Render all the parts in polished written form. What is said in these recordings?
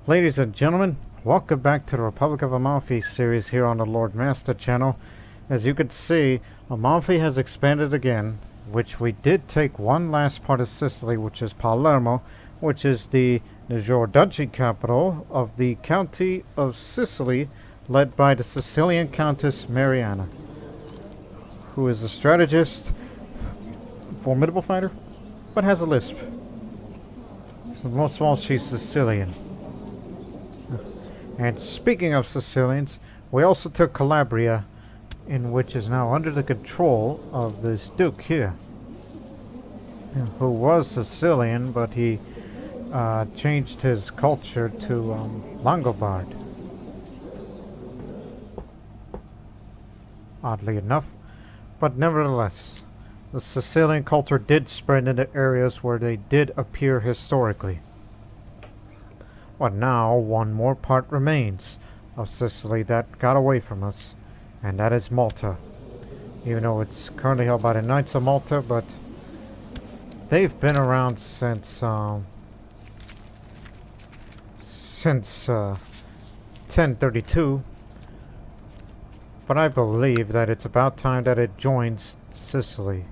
Ladies and gentlemen, welcome back to the Republic of Amalfi series here on the Lord Master channel. As you can see, Amalfi has expanded again, which we did take one last part of Sicily, which is Palermo, which is the Duchy capital of the County of Sicily, led by the Sicilian Countess Mariana, who is a strategist, formidable fighter, but has a lisp. Most of all, she's Sicilian. And speaking of Sicilians, we also took Calabria, in which is now under the control of this Duke here, who was Sicilian, but he changed his culture to Langobard. Oddly enough. But nevertheless, the Sicilian culture did spread into areas where they did appear historically. But now one more part remains of Sicily that got away from us, and that is Malta. Even though it's currently held by the Knights of Malta, but they've been around since 1032. But I believe that it's about time that it joins Sicily,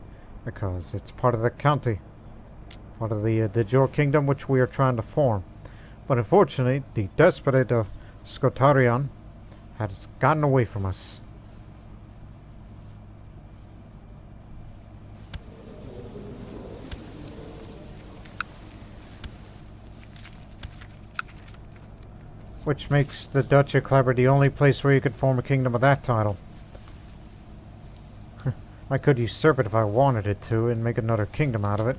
because it's part of the county, part of the de jure kingdom which we are trying to form. But unfortunately, the despot of Skotarion has gotten away from us. Which makes the Duchy of Calabria the only place where you could form a kingdom of that title. I could usurp it if I wanted it to and make another kingdom out of it.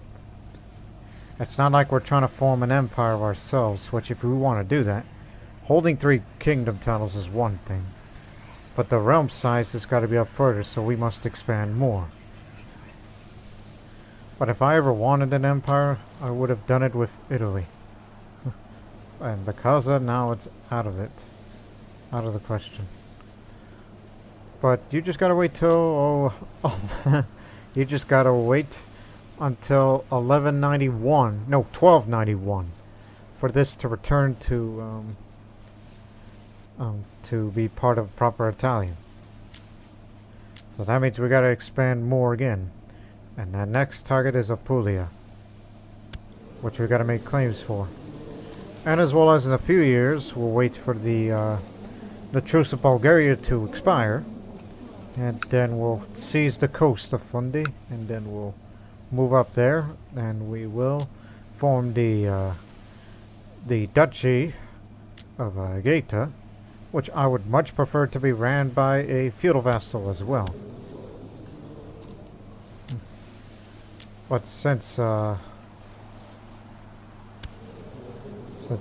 It's not like we're trying to form an empire of ourselves, which if we want to do that, holding 3 kingdom titles is one thing. But the realm size has got to be up further, so we must expand more. But if I ever wanted an empire, I would have done it with Italy. And because of now, it's out of it. Out of the question. But you just gotta wait till... you just gotta wait until 1291 for this to return to be part of proper Italian. So that means we gotta expand more again, and the next target is Apulia, which we gotta make claims for. And as well as in a few years, we'll wait for the Truce of Bulgaria to expire, and then we'll seize the coast of Fundi, and then we'll move up there, and we will form the Duchy of Gaeta, which I would much prefer to be ran by a feudal vassal as well. But since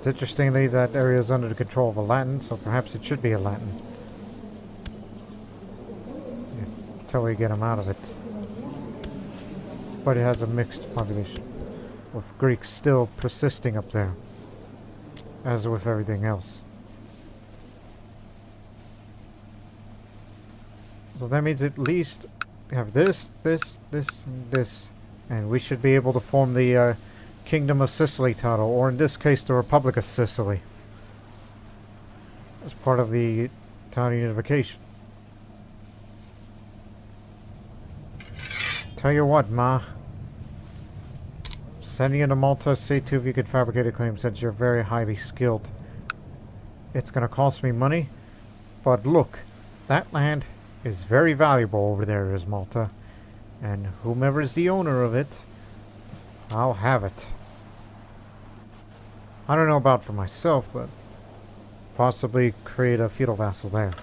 interestingly that area is under the control of a Latin, so perhaps it should be a Latin. Yeah, until we get him out of it. But it has a mixed population, with Greeks still persisting up there, as with everything else. So that means at least we have this, and this, and we should be able to form the Kingdom of Sicily title, or in this case the Republic of Sicily, as part of the Italian unification. Tell you what, Ma. Sending you to Malta, see to if you could fabricate a claim, since you're very highly skilled. It's gonna cost me money, but look, that land is very valuable over there is Malta, and whomever is the owner of it, I'll have it. I don't know about for myself, but possibly create a feudal vassal there.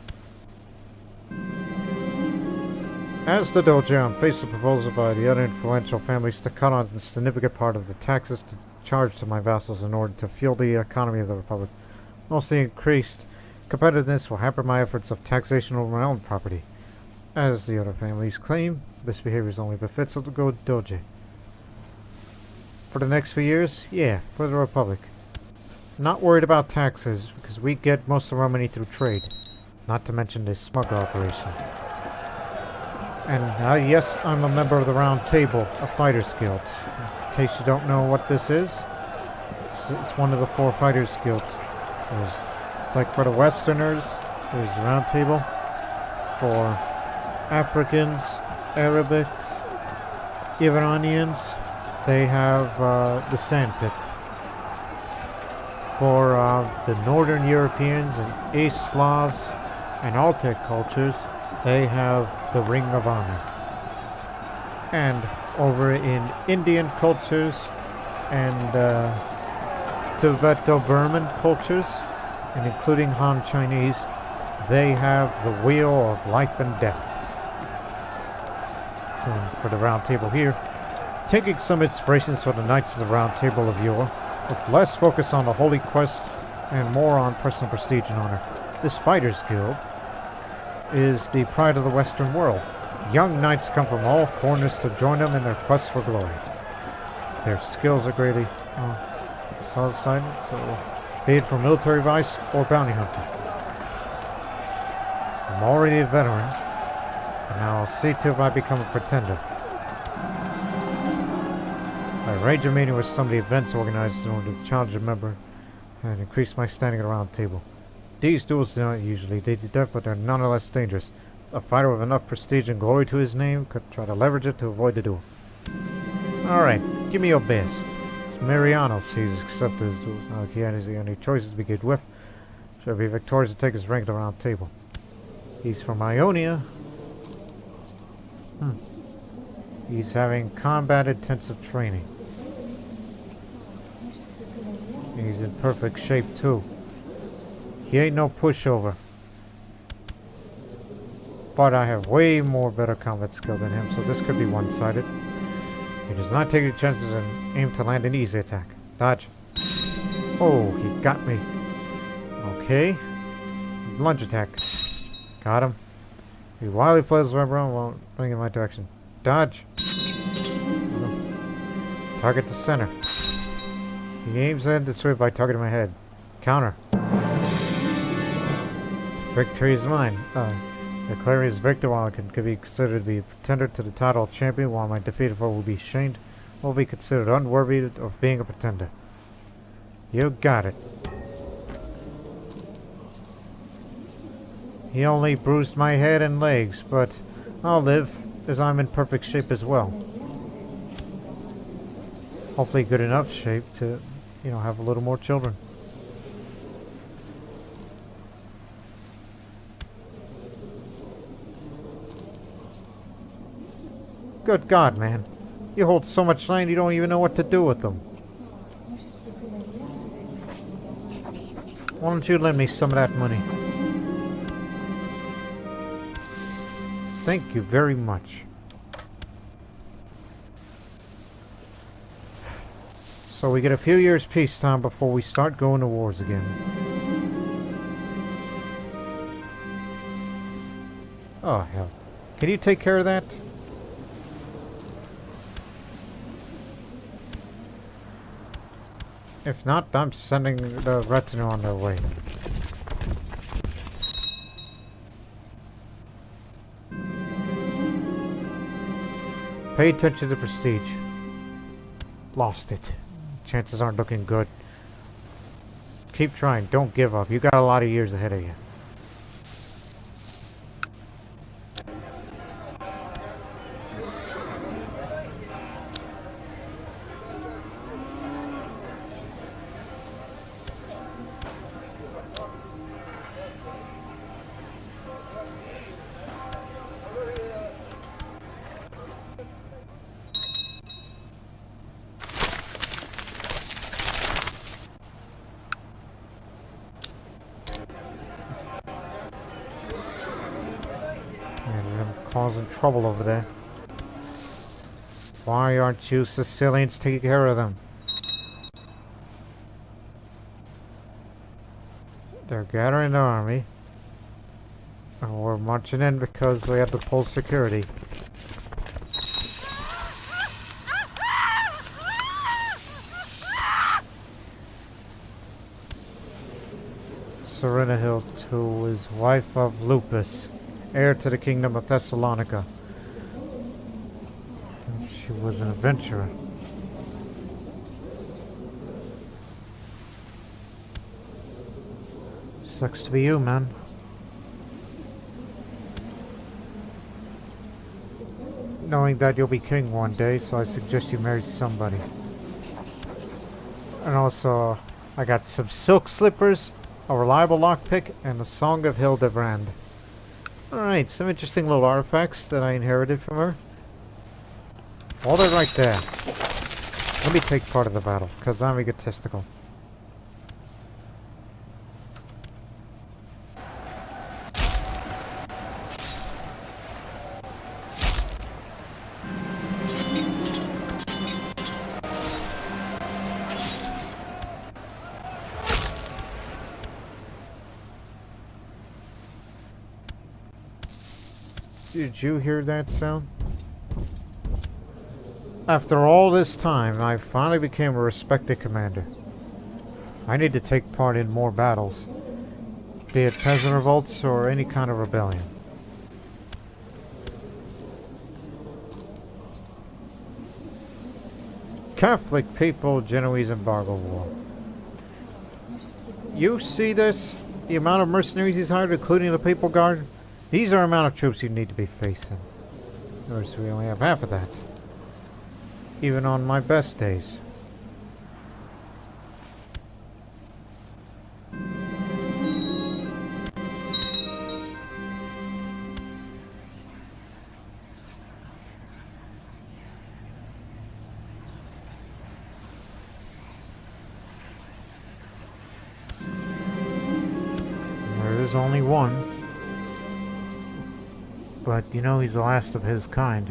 As the Doge, I'm faced with a proposal by the other influential families to cut on a significant part of the taxes to charge to my vassals in order to fuel the economy of the Republic. Mostly increased competitiveness will hamper my efforts of taxation over my own property. As the other families claim, this behavior is only befits of the good Doge. For the next few years, yeah, for the Republic. Not worried about taxes, because we get most of our money through trade. Not to mention this smuggler operation. And yes, I'm a member of the Round Table, a Fighters Guild. In case you don't know what this is, it's one of the 4 Fighters Guilds. There's, like for the Westerners, there's the round table. For Africans, Arabics, Iranians, they have the sandpit. For the Northern Europeans and East Slavs and Altic cultures, they have the Ring of Honor. And over in Indian cultures and Tibeto-Burman cultures, and including Han Chinese, they have the Wheel of Life and Death. So for the round table here, taking some inspirations from the Knights of the Round Table of yore, with less focus on the holy quest and more on personal prestige and honor. This Fighters Guild is the pride of the Western world. Young knights come from all corners to join them in their quest for glory. Their skills are greatly solid-sided, so be it for military vice or bounty hunting. I'm already a veteran, and now I'll see to if I become a pretender. I arrange a meeting with some of the events organized in order to challenge a member and increase my standing at the round table. These duels do not usually lead to death, but they're nonetheless dangerous. A fighter with enough prestige and glory to his name could try to leverage it to avoid the duel. Alright, give me your best. It's Mariano sees accepted his duels. Now he has any choices to begin with. Should be victorious to take his rank at the round table. He's from Ionia. He's having combat intensive training. He's in perfect shape too. He ain't no pushover. But I have way more better combat skill than him, so this could be one-sided. He does not take any chances and aim to land an easy attack. Dodge. Oh, he got me. Okay. Lunge attack. Got him. He wildly flails around while running in my direction. Dodge. Target the center. He aims in to sweep by targeting my head. Counter. Victory is mine. Declaring his victor while it could be considered to be a pretender to the title of champion, while my defeated foe will be shamed, will be considered unworthy of being a pretender. You got it. He only bruised my head and legs, but I'll live, as I'm in perfect shape as well. Hopefully good enough shape to, have a little more children. Good God, man. You hold so much land you don't even know what to do with them. Why don't you lend me some of that money? Thank you very much. So we get a few years peacetime before we start going to wars again. Oh, hell. Can you take care of that? If not, I'm sending the retinue on their way. Pay attention to prestige. Lost it. Chances aren't looking good. Keep trying. Don't give up. You got a lot of years ahead of you. Causing trouble over there. Why aren't you Sicilians taking care of them? They're gathering their army. And we're marching in because we have to pull security. Serena Hill, who is wife of Lupus, heir to the kingdom of Thessalonica. She was an adventurer. Sucks to be you, man. Knowing that you'll be king one day, so I suggest you marry somebody. And also, I got some silk slippers, a reliable lockpick, and a Song of Hildebrand. Alright, some interesting little artifacts that I inherited from her. All that right there. Let me take part of the battle, because I'm egotistical. Did you hear that sound? After all this time, I finally became a respected commander. I need to take part in more battles, be it peasant revolts or any kind of rebellion. Catholic people, Genoese embargo war. You see this? The amount of mercenaries he's hired, including the Papal Guard? These are the amount of troops you need to be facing. Notice we only have half of that. Even on my best days. There is only one. But you know he's the last of his kind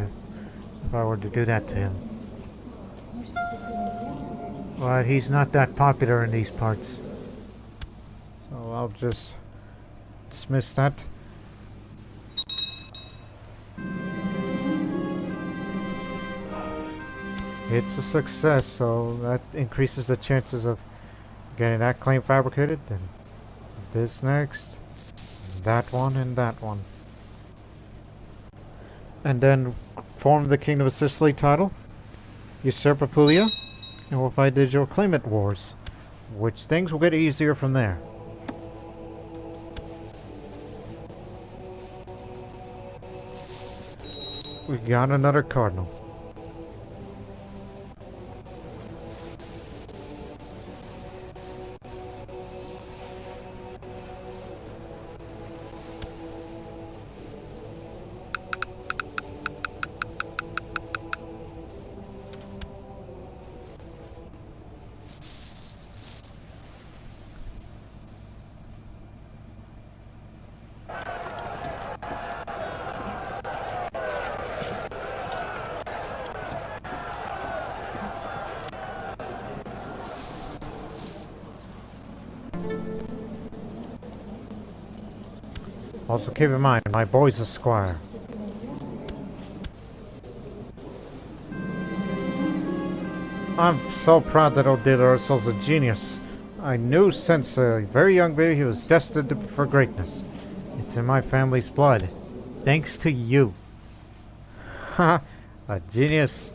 if I were to do that to him. But he's not that popular in these parts. So I'll just dismiss that. It's a success, so that increases the chances of getting that claim fabricated. Then this next, that one, and that one. And then form the Kingdom of Sicily title, usurp Apulia, and we'll fight digital claimant wars, which things will get easier from there. We got another cardinal. Also keep in mind, my boy's a squire. I'm so proud that Odile Ursul's a genius. I knew since a very young baby he was destined for greatness. It's in my family's blood. Thanks to you. Ha! A genius.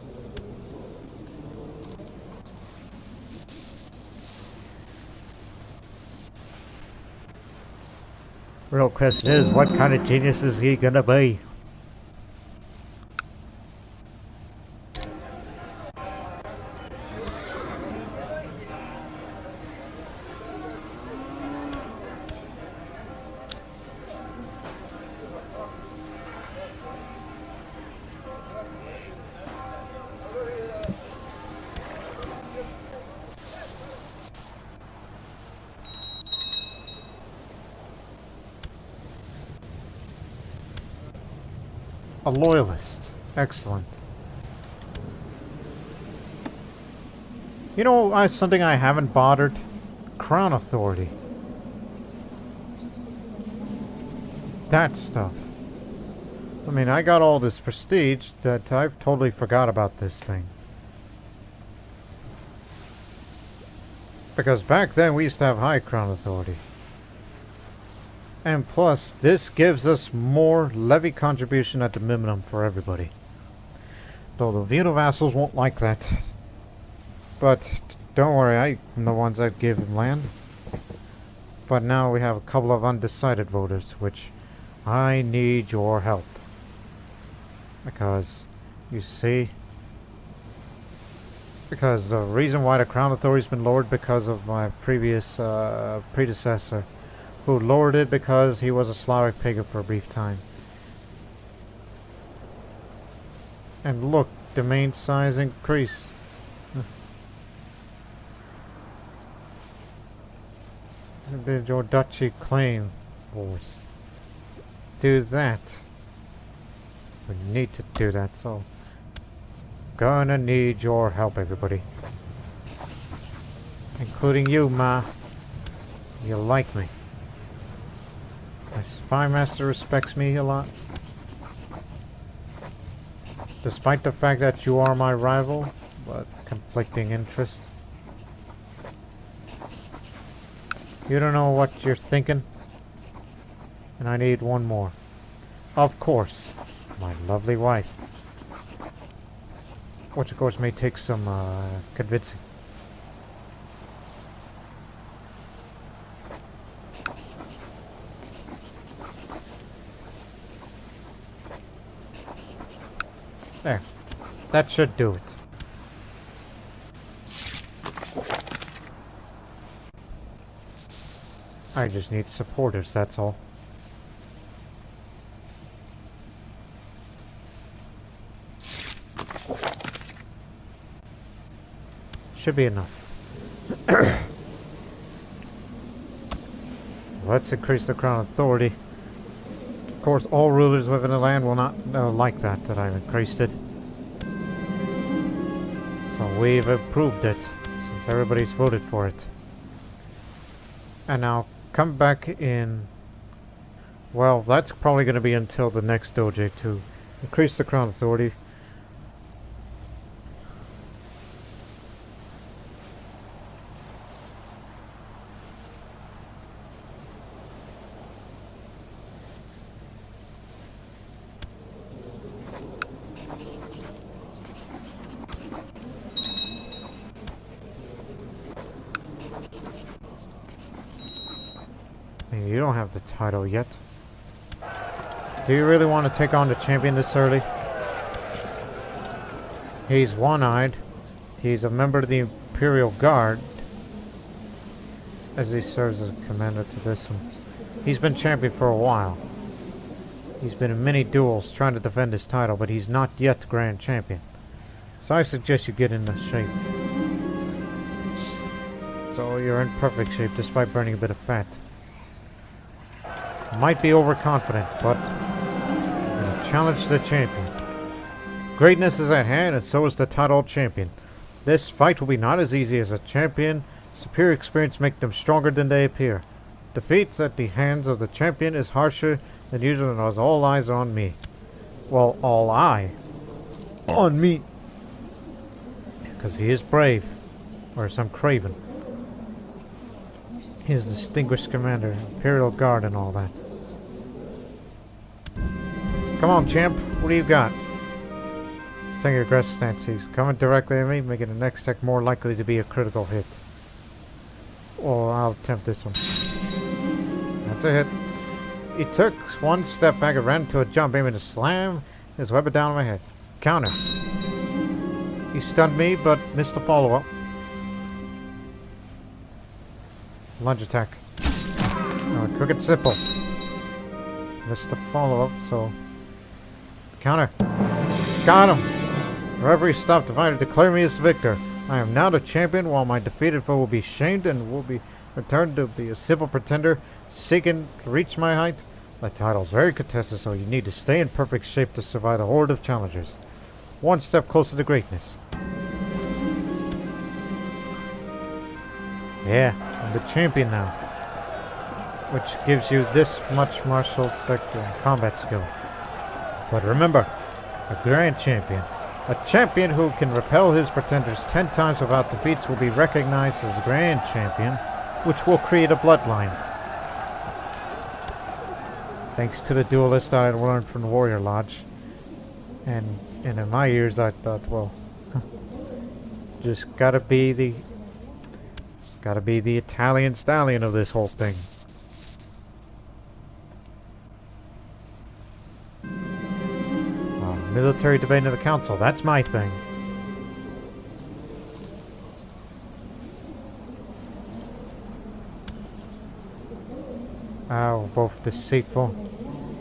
Real question is, what kind of genius is he gonna be? A loyalist. Excellent. You know, something I haven't bothered? Crown authority. That stuff. I mean, I got all this prestige that I've totally forgot about this thing. Because back then we used to have high crown authority. And plus, this gives us more levy contribution at the minimum for everybody. Though the Vino vassals won't like that. But don't worry, I'm the ones that give them land. But now we have a couple of undecided voters, which I need your help. Because, you see, because the reason why the Crown Authority's been lowered because of my previous predecessor, who lowered it because he was a Slavic pagan for a brief time. And look, domain size increase. Your duchy claim wars. Do that. We need to do that, so gonna need your help, everybody. Including you, Ma. You like me. My spy master respects me a lot. Despite the fact that you are my rival, but conflicting interests. You don't know what you're thinking. And I need one more. Of course, my lovely wife. Which of course may take some convincing. There. That should do it. I just need supporters, that's all. Should be enough. Let's increase the Crown Authority. Of course, all rulers within the land will not like that I've increased it. So we've approved it, since everybody's voted for it. And now, come back in... Well, that's probably going to be until the next Doge to increase the Crown Authority. You don't have the title yet. Do you really want to take on the champion this early? He's one-eyed. He's a member of the Imperial Guard, as he serves as a commander to this one. He's been champion for a while. He's been in many duels trying to defend his title, but he's not yet Grand Champion. So I suggest you get into shape. So you're in perfect shape despite burning a bit of fat. Might be overconfident, but I'm gonna challenge the champion. Greatness is at hand, and so is the titled champion. This fight will be not as easy as a champion. Superior experience make them stronger than they appear. Defeat at the hands of the champion is harsher than usual, and has all eyes on me. Well, all eye on me, because he is brave, or some craven. He is a distinguished commander, Imperial Guard, and all that. Come on, champ. What do you got? He's taking an aggressive stance. He's coming directly at me, making the next attack more likely to be a critical hit. Well, I'll attempt this one. That's a hit. He took one step back and ran to a jump, aiming to slam his weapon down on my head. Counter. He stunned me, but missed the follow-up. Lunge attack. Quick and simple. Missed the follow-up, so... Counter. Got him! The referee stopped the fight to declare me as the victor. I am now the champion, while my defeated foe will be shamed and will be returned to be a civil pretender seeking to reach my height. The title is very contested, so you need to stay in perfect shape to survive the horde of challengers. One step closer to greatness. Yeah, I'm the champion now. Which gives you this much martial sector and combat skill. But remember, a grand champion. A champion who can repel his pretenders 10 times without defeats will be recognized as a grand champion, which will create a bloodline. Thanks to the duelist that I learned from the Warrior Lodge. And in my years I thought, well, just gotta be the Italian stallion of this whole thing. Military debate in the council. That's my thing. We're both deceitful.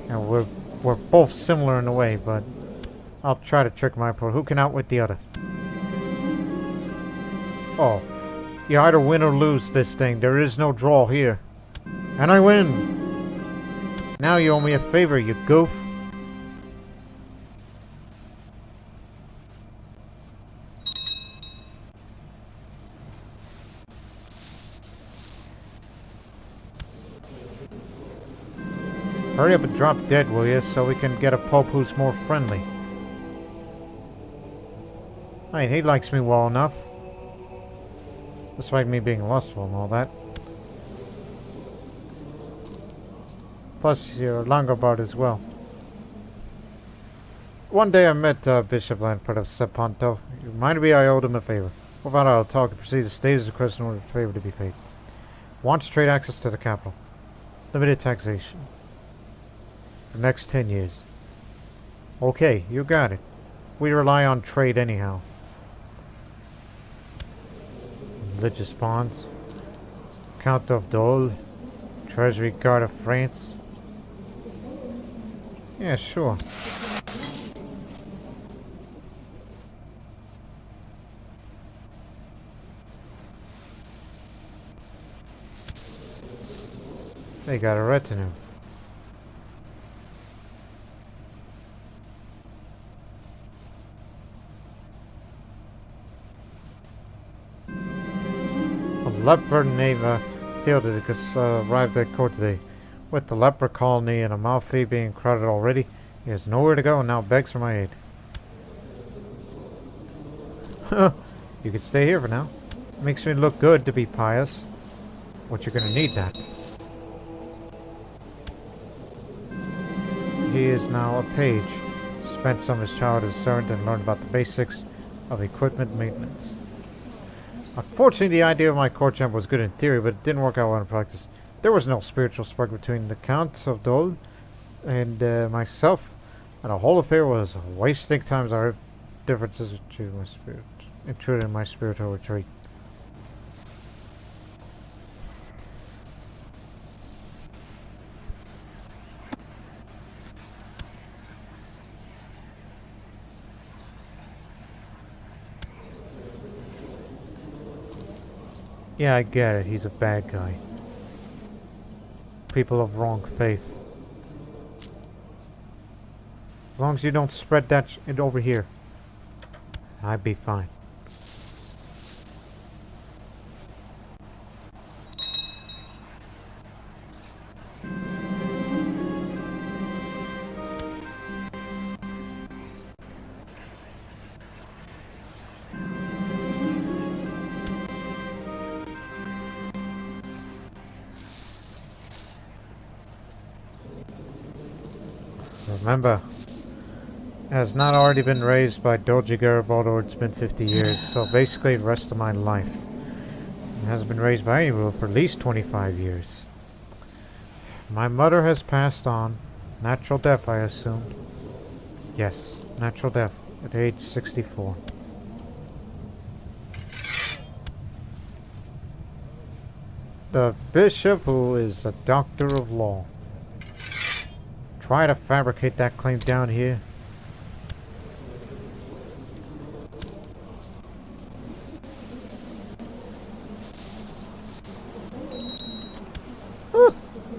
And we're both similar in a way, but I'll try to trick my opponent. Who can outwit the other? Oh. You either win or lose this thing. There is no draw here. And I win! Now you owe me a favor, you goof. Hurry up and drop dead, will you, so we can get a pope who's more friendly. I mean, he likes me well enough. Despite me being lustful and all that. Plus, you're Langobard as well. One day I met Bishop Lampert of Seponto. He reminded me I owed him a favor. Without I'll talk and proceed to state his request in order for the favor to be paid. Wants trade access to the capital. Limited taxation. For the next 10 years. Okay, you got it. We rely on trade anyhow. Religious bonds. Count of Dole. Treasury Guard of France. Yeah, sure. They got a retinue. A leper named Theodoricus arrived at court today. With the leper colony in Amalfi being crowded already, he has nowhere to go and now begs for my aid. You can stay here for now. Makes me look good to be pious. But you're gonna need that. He is now a page. Spent some of his childhood as a servant and learned about the basics of equipment maintenance. Unfortunately, the idea of my court champ was good in theory, but it didn't work out well in practice. There was no spiritual spark between the Count of Dole and myself, and the whole affair was wasting time as our differences intruded in my spiritual retreat. Yeah, I get it. He's a bad guy. People of wrong faith. As long as you don't spread that shit over here, I'd be fine. Remember, it has not already been raised by Doge Garibald or it's been 50 years, so basically the rest of my life. It hasn't been raised by any ruler for at least 25 years. My mother has passed on. Natural death, I assumed. Yes, natural death at age 64. The bishop, who is a doctor of law. Try to fabricate that claim down here.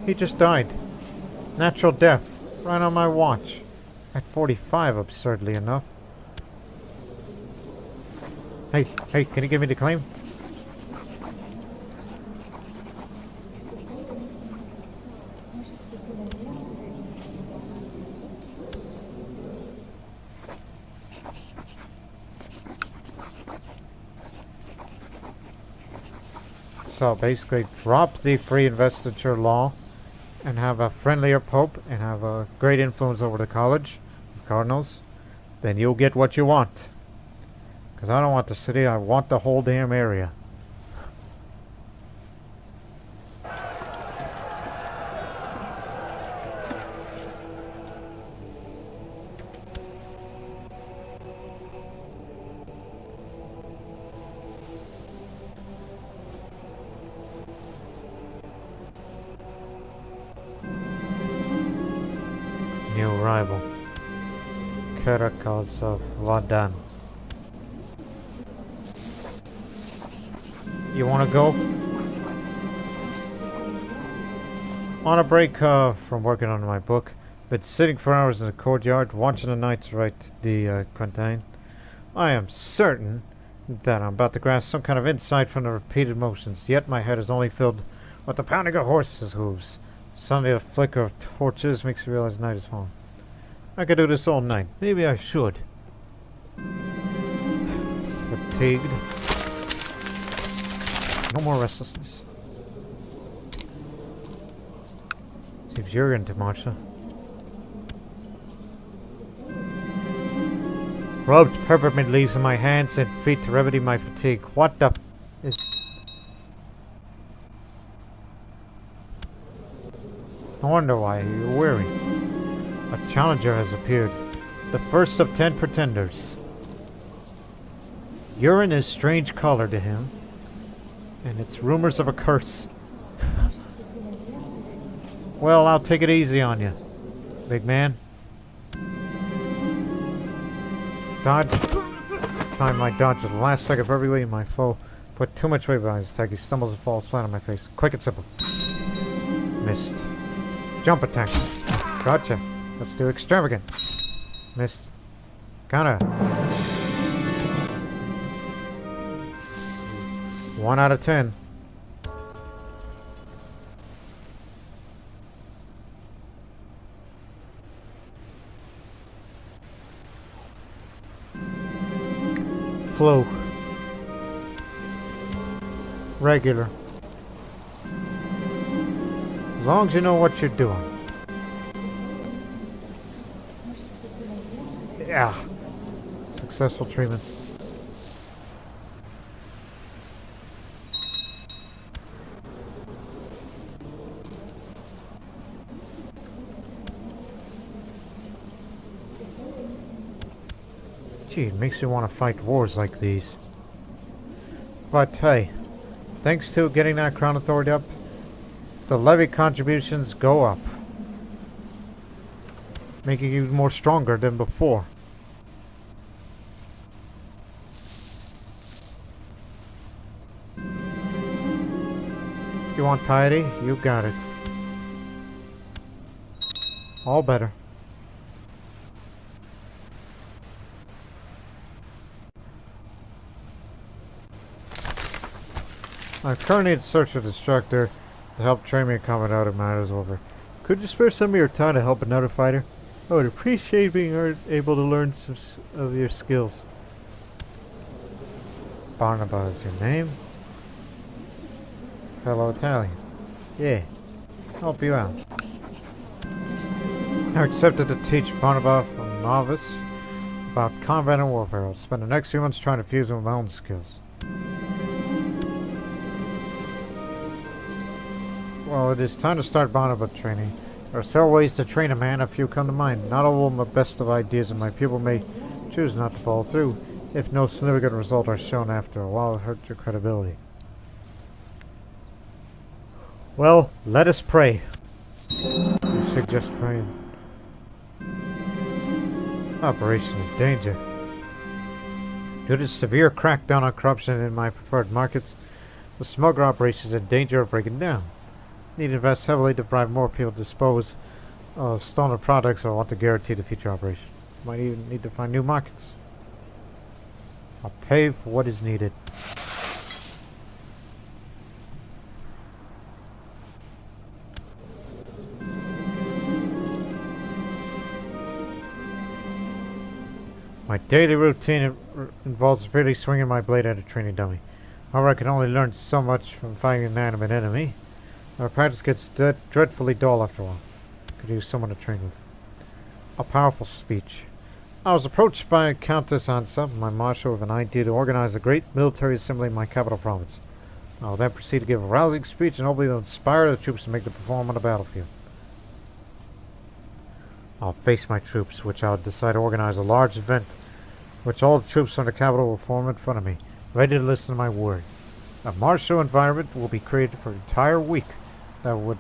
He just died. Natural death. Right on my watch. At 45, absurdly enough. Hey, can you give me the claim? So basically drop the free investiture law and have a friendlier pope and have a great influence over the college of cardinals, then you'll get what you want. Because I don't want the city, I want the whole damn area. new arrival. Caracals of Vadan. You wanna go? On a break from working on my book, been sitting for hours in the courtyard, watching the knights write the contain. I am certain that I'm about to grasp some kind of insight from the repeated motions, yet my head is only filled with the pounding of horses' hooves. Suddenly a flicker of torches makes me realize night is falling. I could do this all night. Maybe I should. Fatigued. No more restlessness. Seems you're into Marcia. Rubbed peppermint leaves in my hands and feet to remedy my fatigue. What the is... I wonder why you're weary. A challenger has appeared. The first of 10 pretenders. Urine is strange color to him. And it's rumors of a curse. Well, I'll take it easy on you, big man. Dodge. Time my dodge at the last second perfectly, and my foe put too much weight behind his attack. He stumbles and falls flat on my face. Quick and simple. Missed. Jump attack. Gotcha. Let's do extravagant. Missed. Kinda. 1 out of 10. Flow. Regular. As long as you know what you're doing. Yeah. Successful treatment. Gee, it makes you want to fight wars like these. But hey, thanks to getting that Crown Authority up, the levy contributions go up, making you more stronger than before. You want piety? You got it. All better. I'm currently in search of a instructor to help train me in combat out of matters over. Could you spare some of your time to help another fighter? I would appreciate being able to learn some of your skills. Barnabas is your name? Fellow Italian. Yeah, help you out. I accepted to teach Barnabas from novice about combat and warfare. I'll spend the next few months trying to fuse them with my own skills. Well, it is time to start Barnabas training. There are several ways to train a man, a few come to mind. Not all of them are best of ideas, and my pupil may choose not to follow through. If no significant result are shown after a while, it hurts your credibility. Well, let us pray. I suggest praying. Operation in danger. Due to severe crackdown on corruption in my preferred markets, the smuggler operation is in danger of breaking down. Need to invest heavily to bribe more people to dispose of stolen products. I want to guarantee the future operation. Might even need to find new markets. I'll pay for what is needed. My daily routine involves repeatedly swinging my blade at a training dummy. However, I can only learn so much from fighting an inanimate enemy. Our practice gets dreadfully dull after a while. Could use someone to train with. A powerful speech. I was approached by Countess Ansa, my marshal, with an idea to organize a great military assembly in my capital province. I will then proceed to give a rousing speech and hopefully inspire the troops to make them perform on the battlefield. I'll face my troops, which I'll decide to organize a large event, which all the troops from the capital will form in front of me, ready to listen to my word. A martial environment will be created for an entire week that would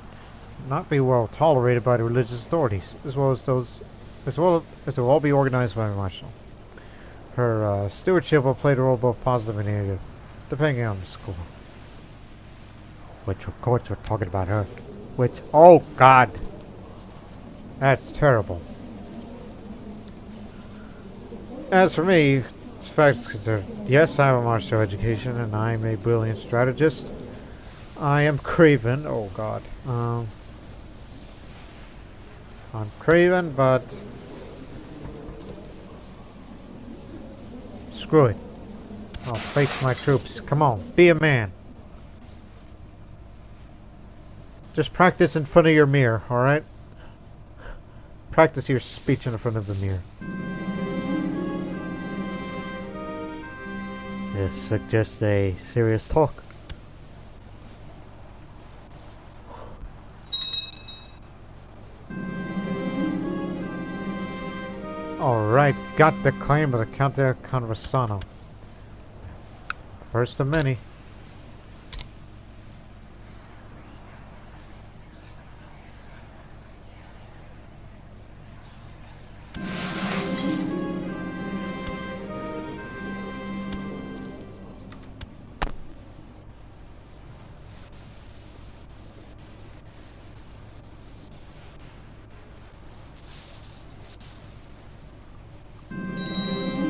not be well tolerated by the religious authorities, as well as those This will all be organized by Marshall. Her stewardship will play the role both positive and negative, depending on the school. Which, of course, we're talking about her. Which, oh God, that's terrible. As for me, it's facts considered. Yes, I have a martial education, and I'm a brilliant strategist. I am craven. Oh God. I'm craven, but screw it. I'll face my troops. Come on, be a man. Just practice in front of your mirror, alright? Practice your speech in front of the mirror. This suggests a serious talk. Alright, got the claim of the Count de Conversano. First of many.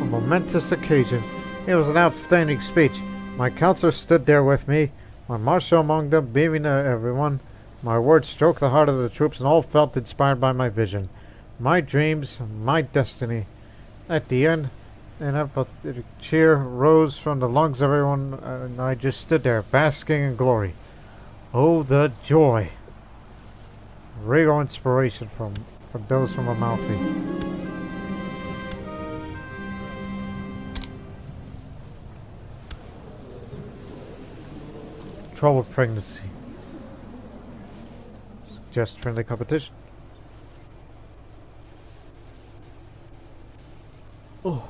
Momentous occasion. It was an outstanding speech. My counselor stood there with me, my marshal among them, beaming at everyone. My words stroked the heart of the troops, and all felt inspired by my vision, my dreams, my destiny. At the end, an apathetic cheer rose from the lungs of everyone, and I just stood there, basking in glory. Oh, the joy! Regal inspiration from those from Amalfi. Troubled pregnancy. Suggest friendly competition. Oh.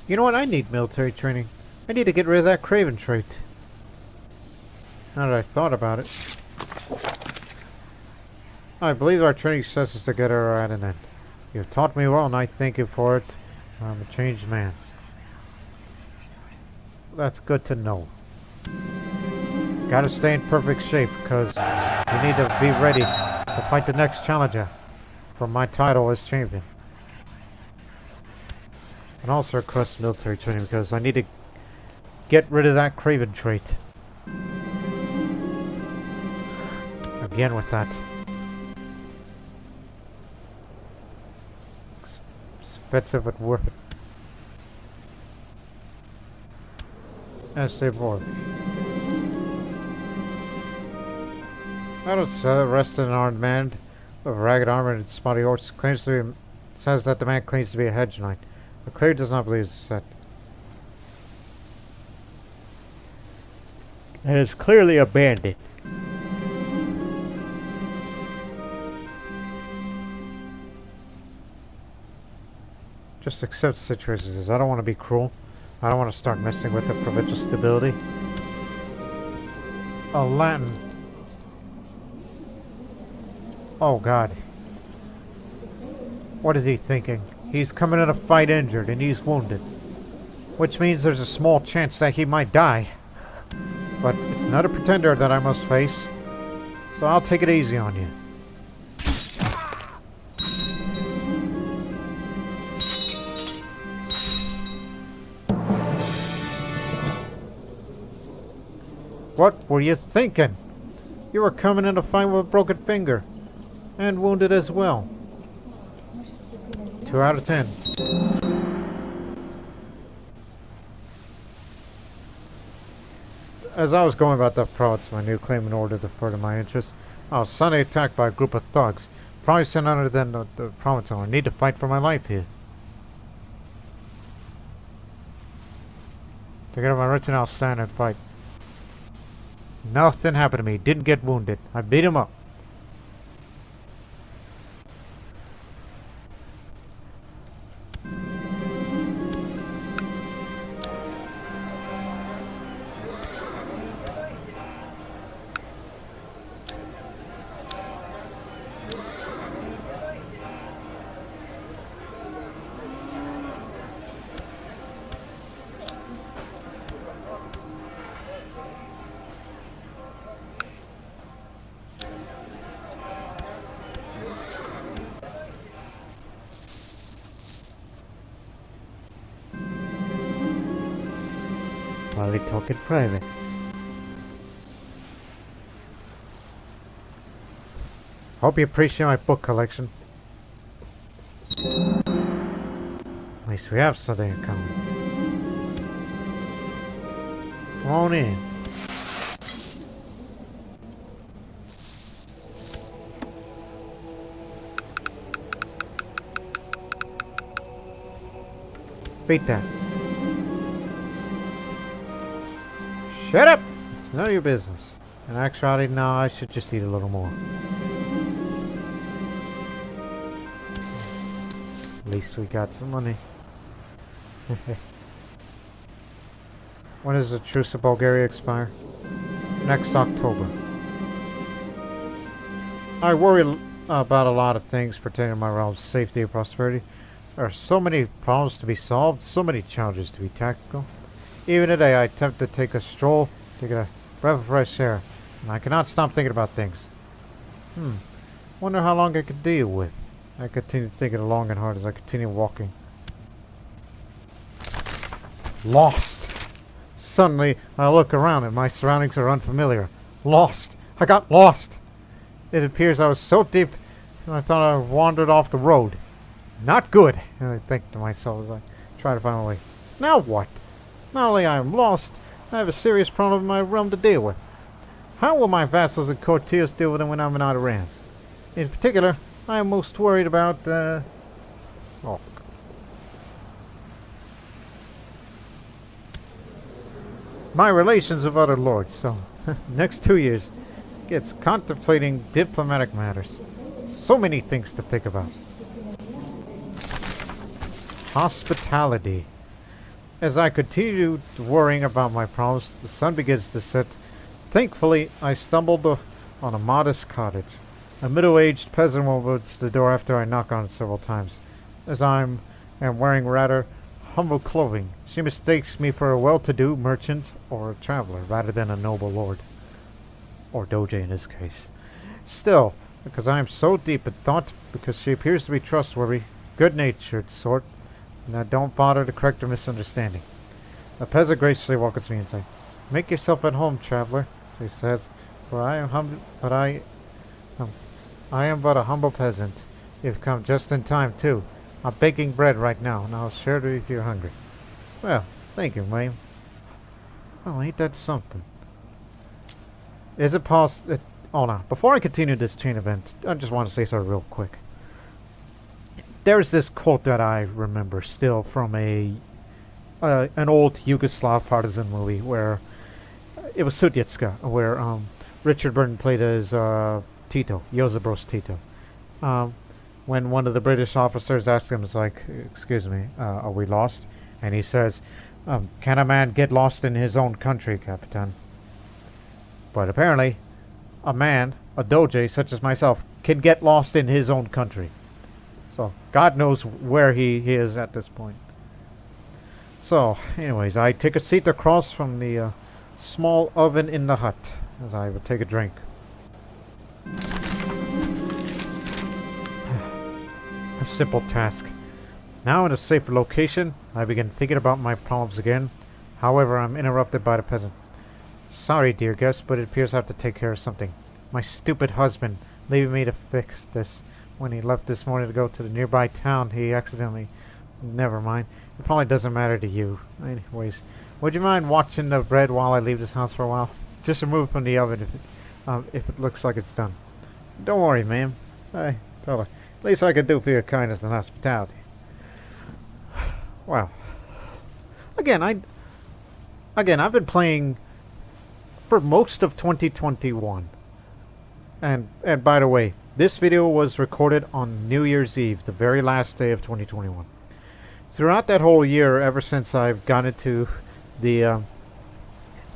You know what? I need military training. I need to get rid of that craven trait. Now that I thought about it. I believe our training successes together are at an end. You've taught me well, and I thank you for it. I'm a changed man. That's good to know. Gotta stay in perfect shape, because you need to be ready to fight the next challenger for my title as champion. And also request military training, because I need to get rid of that craven trait. Again with that. Expensive but worth it. As they board. Adults arrested an armed man with ragged armor and spotty horse says that the man claims to be a hedge knight, but clearly does not believe it's that. And is clearly a bandit. Just accept the situation, because I don't want to be cruel. I don't want to start messing with the provincial stability. A Latin. Oh God. What is he thinking? He's coming in a fight injured and he's wounded. Which means there's a small chance that he might die. But it's not a pretender that I must face. So I'll take it easy on you. What were you thinking? You were coming in a fight with a broken finger. And wounded as well. 2 out of 10. As I was going about the province, my new claim in order to further my interests, I was suddenly attacked by a group of thugs. Probably sent under than the province owner. I need to fight for my life here. To get my written, I'll stand and fight. Nothing happened to me. Didn't get wounded. I beat him up. while we talk in private. Hope you appreciate my book collection. At least we have something in common. Come on in. Beat that. Shut up! It's none of your business. In actuality, no, I should just eat a little more. At least we got some money. When does the truce of Bulgaria expire? Next October. I worry about a lot of things pertaining to my realm's safety and prosperity. There are so many problems to be solved, so many challenges to be tackled. Even today, I attempt to take a stroll to get a breath of fresh air, and I cannot stop thinking about things. Wonder how long I could deal with. I continue thinking long and hard as I continue walking. Lost! Suddenly, I look around and my surroundings are unfamiliar. Lost! I got lost! It appears I was so deep, and I thought I wandered off the road. Not good, and I think to myself as I try to find my way. Now what? Not only I am lost, I have a serious problem in my realm to deal with. How will my vassals and courtiers deal with it when I'm not around? In particular, I am most worried about, my relations with other lords, so next 2 years gets contemplating diplomatic matters. So many things to think about. Hospitality. As I continue worrying about my problems, the sun begins to set. Thankfully, I stumbled on a modest cottage. A middle-aged peasant woman opens the door after I knock on it several times. As I am wearing rather humble clothing, she mistakes me for a well-to-do merchant or a traveler rather than a noble lord. Or Doge in this case. Still, because I am so deep in thought, because she appears to be trustworthy, good-natured sort, now don't bother to correct her misunderstanding. The peasant graciously welcomes me and says, "Make yourself at home, traveler," she says, "for I am but a humble peasant. You've come just in time, too. I'm baking bread right now, and I'll share it if you're hungry." Well, thank you, ma'am. Oh, ain't that something? Is it possible... Oh, no. Before I continue this chain event, I just want to say something real quick. There's this quote that I remember still from an old Yugoslav partisan movie where it was Sutjetska, where Richard Burton played as Tito, Josip Broz Tito. When one of the British officers asks him, it's like, "Excuse me, are we lost?" And he says, "Can a man get lost in his own country, Capitan?" But apparently, a man, a Doge such as myself, can get lost in his own country. So, God knows where he is at this point. So, anyways, I take a seat across from the small oven in the hut as I would take a drink. A simple task. Now in a safer location, I begin thinking about my problems again. However, I'm interrupted by the peasant. "Sorry, dear guest, but it appears I have to take care of something. My stupid husband leaving me to fix this. When he left this morning to go to the nearby town, he accidentally... Never mind. It probably doesn't matter to you. Anyways, would you mind watching the bread while I leave this house for a while? Just remove it from the oven if it looks like it's done." "Don't worry, ma'am. I told her. Least I could do for your kindness and hospitality." Well, again, I've been playing for most of 2021, and by the way, this video was recorded on New Year's Eve, the very last day of 2021. Throughout that whole year, ever since I've gone into the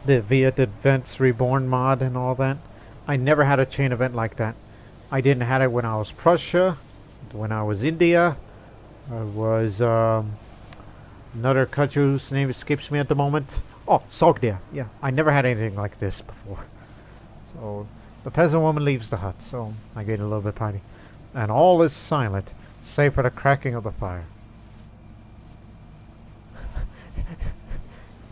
Viet Events Reborn mod and all that, I never had a chain event like that. I didn't have it when I was Prussia, when I was India, I was another country whose name escapes me at the moment. Oh, Sogdia. Yeah, I never had anything like this before. So the peasant woman leaves the hut, so I get a little bit party. And all is silent, save for the cracking of the fire.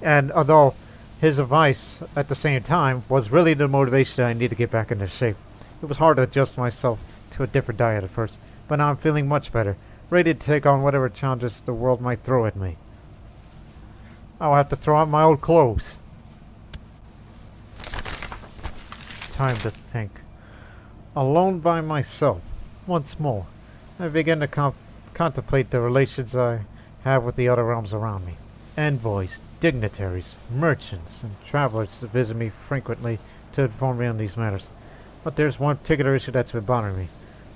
And although His advice, at the same time, was really the motivation I need to get back into shape. It was hard to adjust myself to a different diet at first, but now I'm feeling much better, ready to take on whatever challenges the world might throw at me. I'll have to throw out my old clothes. Time to think. Alone by myself, once more, I begin to contemplate the relations I have with the other realms around me. Envoys, dignitaries, merchants, and travelers that visit me frequently to inform me on these matters. But there's one particular issue that's been bothering me.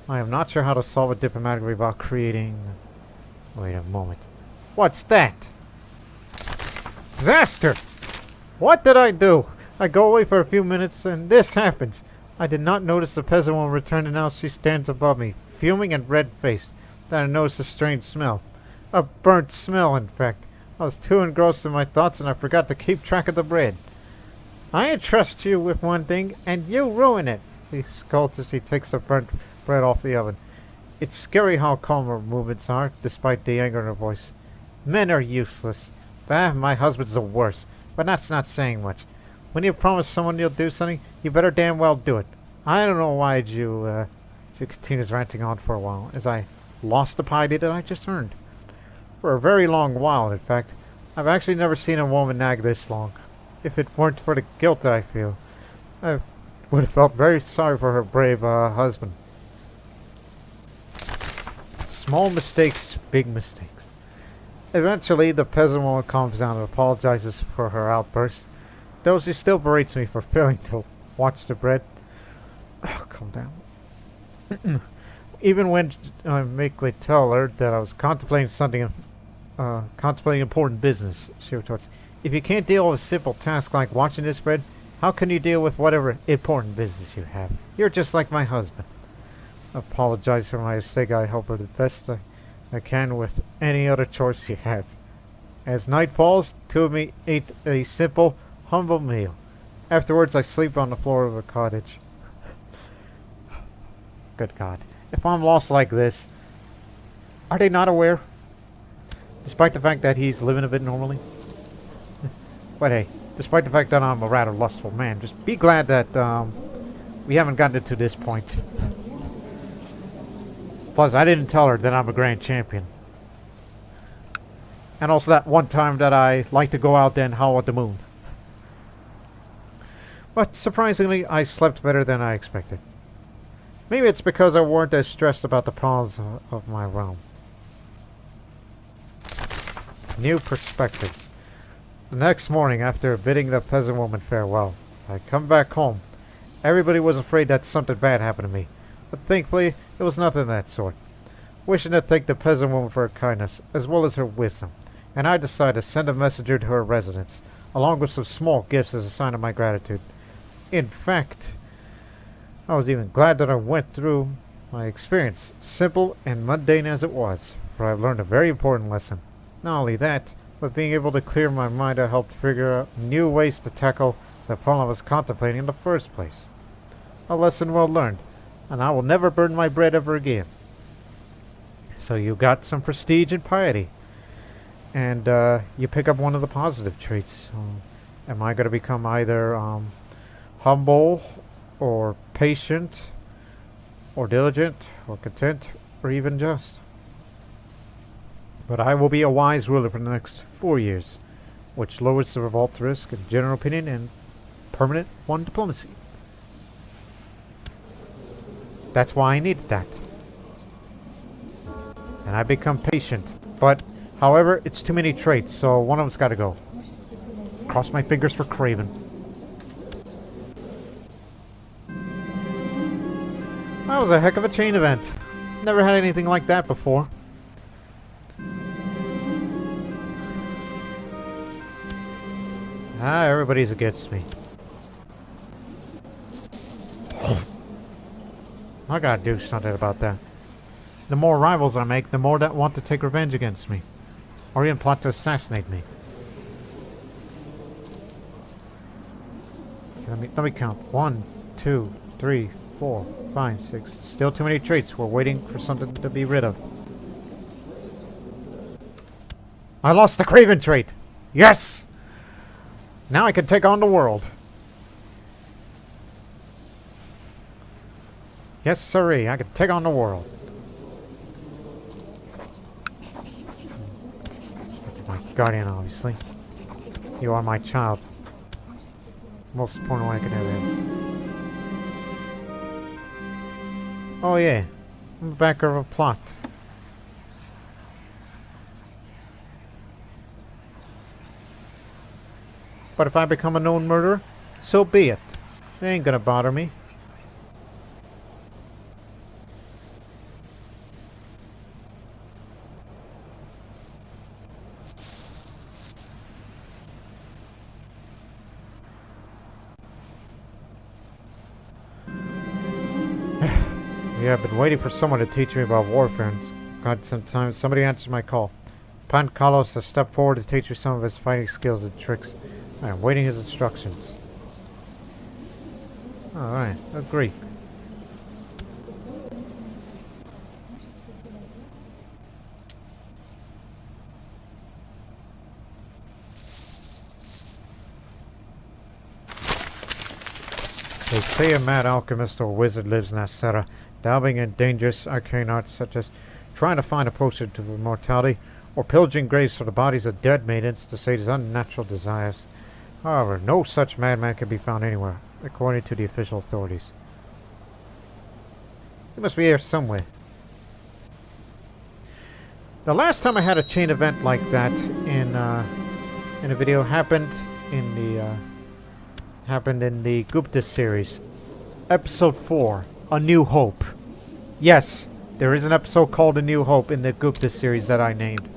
I am not sure how to solve it diplomatically without creating... Wait a moment. What's that? Disaster! What did I do? I go away for a few minutes and this happens. I did not notice the peasant woman return, and now she stands above me, fuming and red-faced. Then I noticed a strange smell. A burnt smell, in fact. I was too engrossed in my thoughts and I forgot to keep track of the bread. I entrust you with one thing, and you ruin it, he scolds as he takes the burnt bread off the oven. It's scary how calm her movements are, despite the anger in her voice. Men are useless. Bah, my husband's the worst, but that's not saying much. When you promise someone you'll do something, you better damn well do it. I don't know why she continues ranting on for a while, as I lost the piety that I just earned. For a very long while, in fact. I've actually never seen a woman nag this long. If it weren't for the guilt that I feel, I would have felt very sorry for her brave husband. Small mistakes, big mistakes. Eventually, the peasant woman calms down and apologizes for her outburst, though she still berates me for failing to watch the bread. Oh, calm down. Even when I meekly tell her that I was contemplating important business, she retorts, "If you can't deal with a simple task like watching this bread, how can you deal with whatever important business you have? You're just like my husband." I apologize for my mistake. I help her the best I can with any other chores she has. As night falls, two of me eat a simple, humble meal. Afterwards, I sleep on the floor of a cottage. Good God. If I'm lost like this, are they not aware? Despite the fact that he's living a bit normally? But hey, despite the fact that I'm a rather lustful man, just be glad that we haven't gotten to this point. Plus, I didn't tell her that I'm a grand champion. And also that one time that I like to go out there and howl at the moon. But surprisingly, I slept better than I expected. Maybe it's because I weren't as stressed about the problems of my realm. New perspectives. The next morning, after bidding the peasant woman farewell, I come back home. Everybody was afraid that something bad happened to me, but thankfully it was nothing of that sort. Wishing to thank the peasant woman for her kindness, as well as her wisdom, and I decided to send a messenger to her residence, along with some small gifts as a sign of my gratitude. In fact, I was even glad that I went through my experience, simple and mundane as it was, for I've learned a very important lesson. Not only that, but being able to clear my mind, I helped figure out new ways to tackle the problem I was contemplating in the first place. A lesson well learned, and I will never burn my bread ever again. So you got some prestige and piety, and you pick up one of the positive traits. Am I going to become either humble, or patient, or diligent, or content, or even just? But I will be a wise ruler for the next 4 years, which lowers the revolt risk in general opinion and permanent one diplomacy. That's why I needed that. And I become patient, but however, it's too many traits, so one of them's got to go. Cross my fingers for Craven. That was a heck of a chain event. Never had anything like that before. Everybody's against me. I gotta do something about that. The more rivals I make, the more that want to take revenge against me, or even plot to assassinate me. Okay, let me count. 1, 2, 3, 4, 5, 6. Still too many traits. We're waiting for something to be rid of. I lost the Craven trait. Yes! Now I can take on the world. Yes, sirree, I can take on the world. My guardian, obviously. You are my child. Most important way I could ever have. Oh yeah, I'm the backer of a plot. But if I become a known murderer, so be it. It ain't gonna bother me. Yeah, I've been waiting for someone to teach me about warfare, and God, sometimes somebody answered my call. Pan Carlos has stepped forward to teach me some of his fighting skills and tricks. I am waiting his instructions. Alright, a Greek. They say a mad alchemist or wizard lives in Asera, dabbling in dangerous arcane arts such as trying to find a potion to immortality or pillaging graves for the bodies of dead maidens to sate his unnatural desires. However, no such madman can be found anywhere, according to the official authorities. He must be here somewhere. The last time I had a chain event like that in a video happened in the Gupta series, episode 4, A New Hope. Yes, there is an episode called A New Hope in the Gupta series that I named,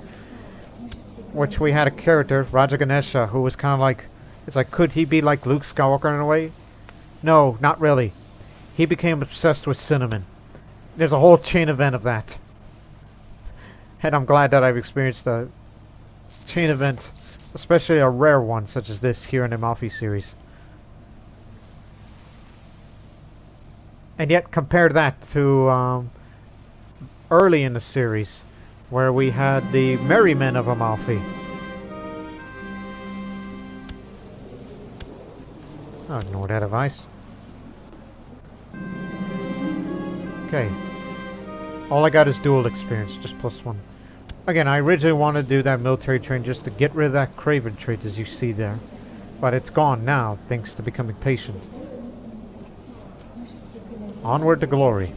which we had a character, Raja Ganesha, who was kind of like, it's like, could he be like Luke Skywalker in a way? No, not really. He became obsessed with cinnamon. There's a whole chain event of that. And I'm glad that I've experienced a chain event, especially a rare one such as this here in the Amalfi series. And yet compare that to early in the series, where we had the Merry Men of Amalfi. I'll ignore that advice. Okay. All I got is dual experience, just +1. Again, I originally wanted to do that military training just to get rid of that craven trait as you see there. But it's gone now, thanks to becoming patient. Onward to glory.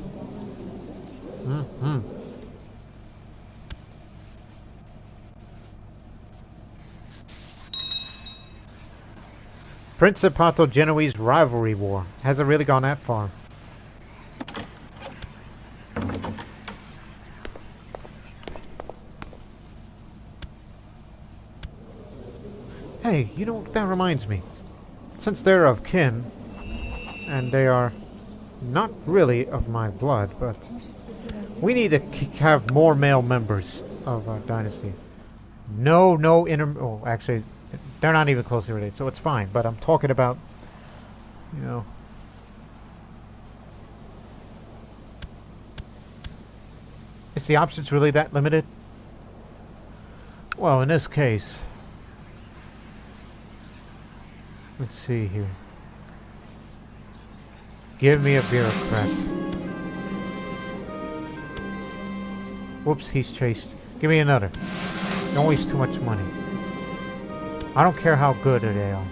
Principato-Genoese rivalry war. Hasn't really gone that far. Hey, you know, that reminds me. Since they're of kin, and they are not really of my blood, but we need to have more male members of our dynasty. No oh, actually, they're not even closely related, so it's fine, but I'm talking about, you know, is the options really that limited? Well, in this case, let's see here. Give me a bureaucrat. Whoops, he's chased. Give me another. Don't waste too much money. I don't care how good they are.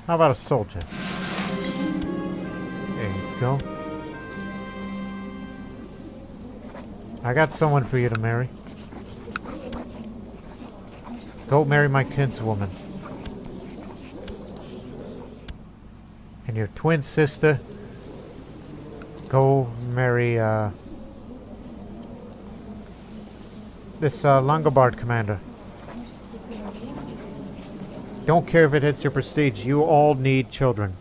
How about a soldier? There you go. I got someone for you to marry. Go marry my kinswoman. And your twin sister, go marry this Langobard commander. Don't care if it hits your prestige, you all need children.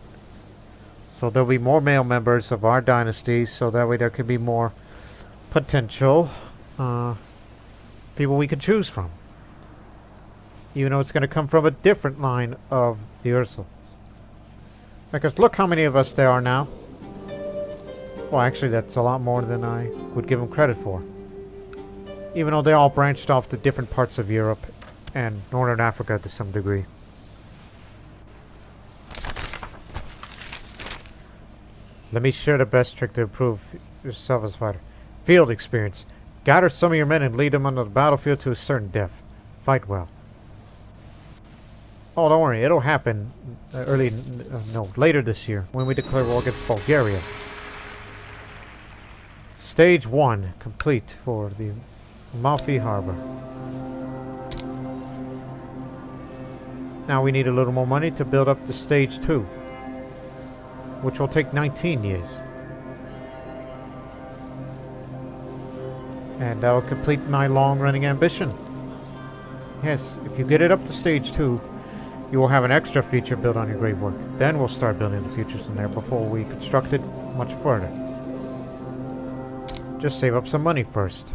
So there'll be more male members of our dynasty, so that way there can be more potential people we can choose from. Even though it's going to come from a different line of the Ursula. Because look how many of us there are now. Well, actually, that's a lot more than I would give them credit for. Even though they all branched off to different parts of Europe and Northern Africa to some degree. Let me share the best trick to improve yourself as a fighter. Field experience. Gather some of your men and lead them onto the battlefield to a certain death. Fight well. Oh, don't worry. It'll happen later this year when we declare war against Bulgaria. Stage 1 complete for the Amalfi Harbor. Now we need a little more money to build up to Stage 2, which will take 19 years. And that will complete my long-running ambition. Yes, if you get it up to Stage 2, you will have an extra feature built on your grave work. Then we'll start building the features in there before we construct it much further. Just save up some money first.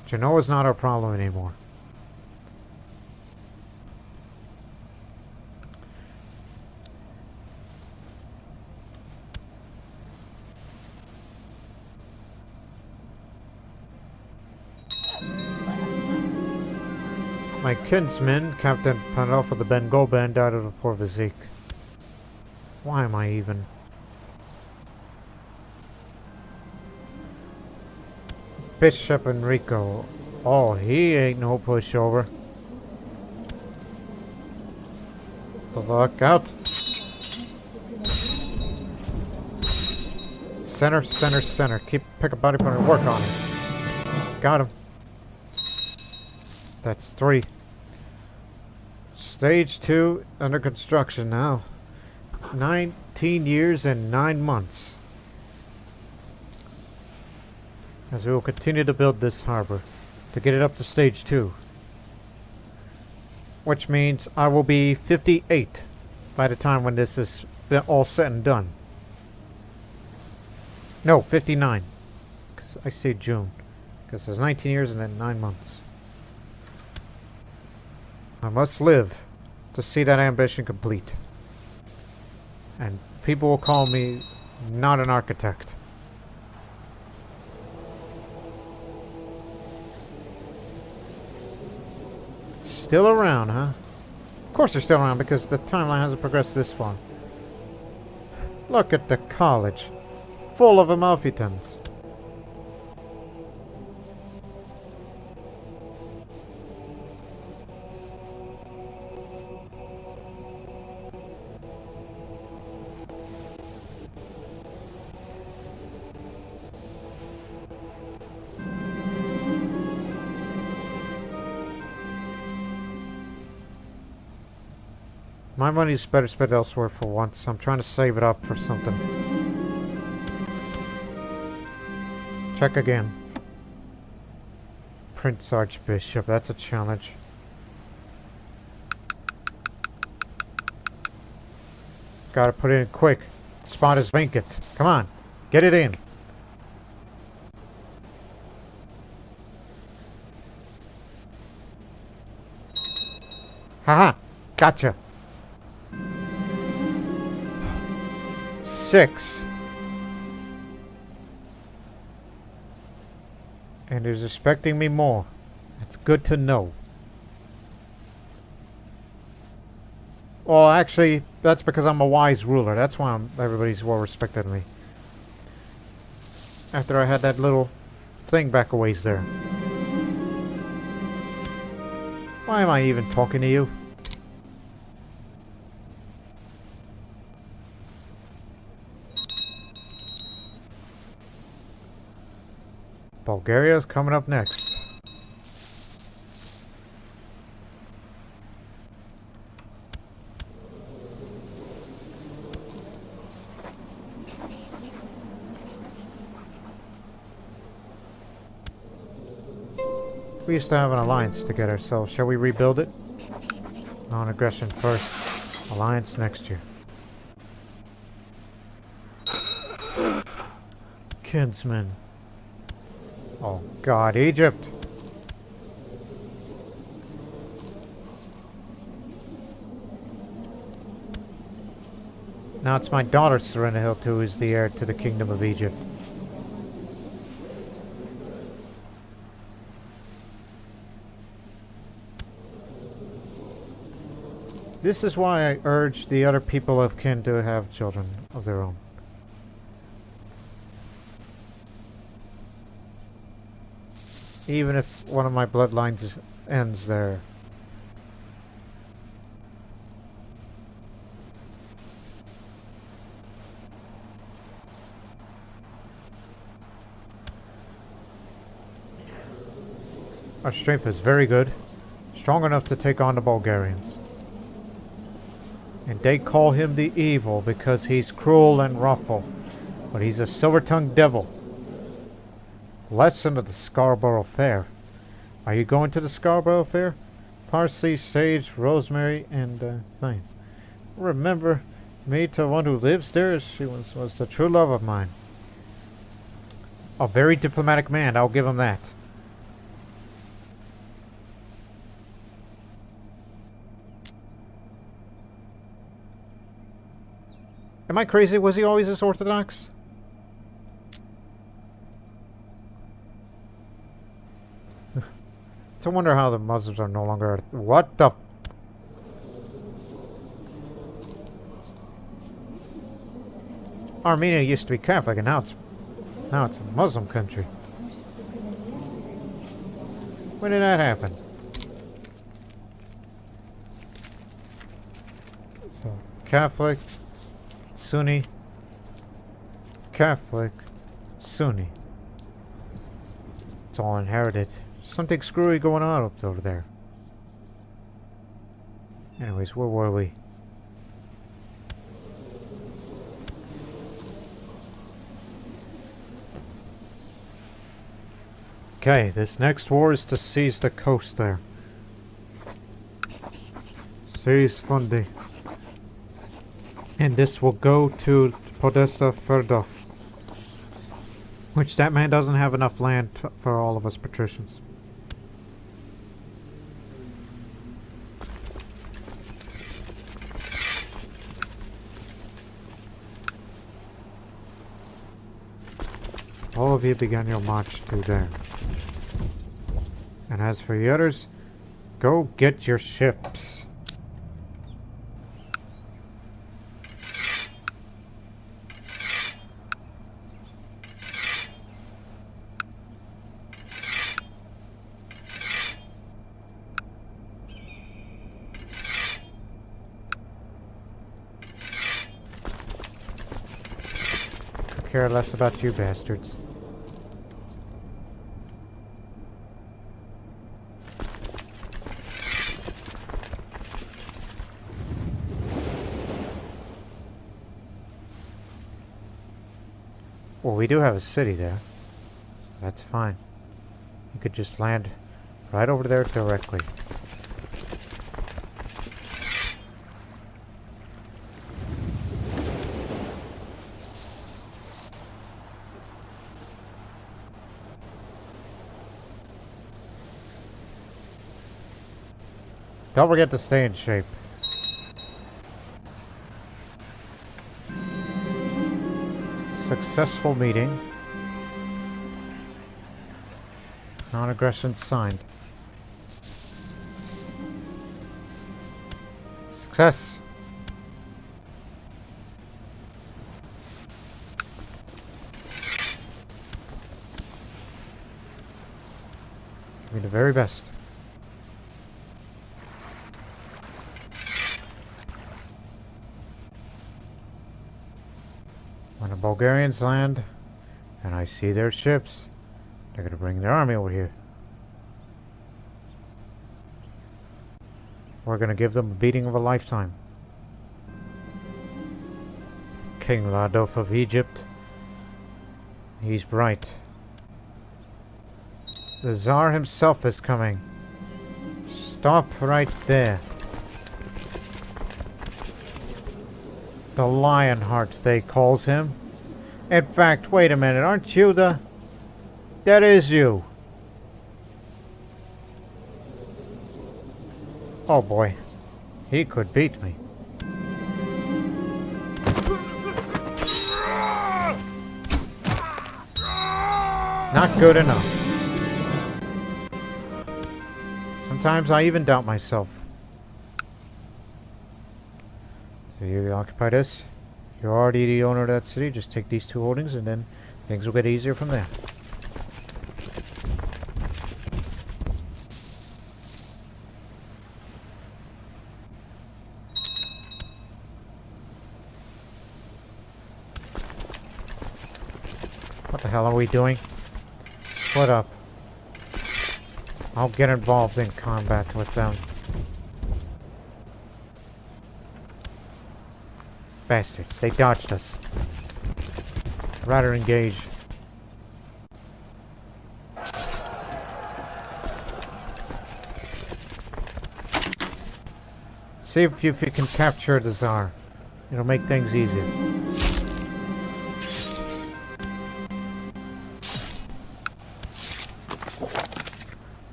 Genoa's not our problem anymore. My kinsman, Captain Pandolfo of the Bengal Band, died of a poor physique. Why am I even... Bishop Enrico. Oh, he ain't no pushover. Look out. Center, center, center. Pick a body part and work on it. Got him. That's 3. Stage 2 under construction now. 19 years and 9 months. As we will continue to build this harbor to get it up to Stage 2. Which means I will be 58 by the time when this is all set and done. No, 59. Because I say June. Because it's 19 years and then 9 months. I must live to see that ambition complete. And people will call me not an architect. Still around, huh? Of course they're still around because the timeline hasn't progressed this far. Look at the college. Full of Amalfitans. My money's better spent elsewhere for once. I'm trying to save it up for something. Check again. Prince Archbishop, that's a challenge. Gotta put it in quick. Spot is vacant. Come on, get it in. Haha, gotcha. 6. And he's expecting me more. That's good to know. Well, actually, that's because I'm a wise ruler. That's why everybody's well respected me. After I had that little thing back a ways there. Why am I even talking to you? Bulgaria's coming up next. We used to have an alliance together, so shall we rebuild it? Non-aggression first, alliance next year. Kinsman. Oh God, Egypt! Now it's my daughter, Serena Hill, who is the heir to the Kingdom of Egypt. This is why I urge the other people of kin to have children of their own. Even if one of my bloodlines ends there. Our strength is very good, strong enough to take on the Bulgarians. And they call him the Evil because he's cruel and wrathful, but he's a silver-tongued devil. Lesson of the Scarborough Fair. Are you going to the Scarborough Fair? Parsley, sage, rosemary, and thyme. Remember me to one who lives there? She was the true love of mine. A very diplomatic man, I'll give him that. Am I crazy? Was he always this orthodox? It's a wonder how the Muslims are no longer... What the... Armenia used to be Catholic and now it's a Muslim country. When did that happen? So, Catholic... Sunni, Catholic, Sunni. It's all inherited. Something screwy going on up over there. Anyways, where were we? Okay, this next war is to seize the coast there. Seize Fundi. And this will go to Podesta Ferdov. Which that man doesn't have enough land for all of us patricians. All of you began your march to there. And as for the others, go get your ships. Care less about you bastards. Well, we do have a city there. So that's fine. You could just land right over there directly. Don't forget to stay in shape. Successful meeting. Non-aggression signed. Success. Give me the very best. When the Bulgarians land, and I see their ships, they're going to bring their army over here. We're going to give them a beating of a lifetime. King Ladolf of Egypt, he's bright. The Tsar himself is coming. Stop right there. The Lionheart, they calls him. In fact, wait a minute, aren't you the... That is you. Oh boy, he could beat me. Not good enough. Sometimes I even doubt myself. So you occupy this. You're already the owner of that city. Just take these 2 holdings and then things will get easier from there. What the hell are we doing? Split up. I'll get involved in combat with them. Bastards, they dodged us. Rather engage. See if you can capture the Tsar. It'll make things easier.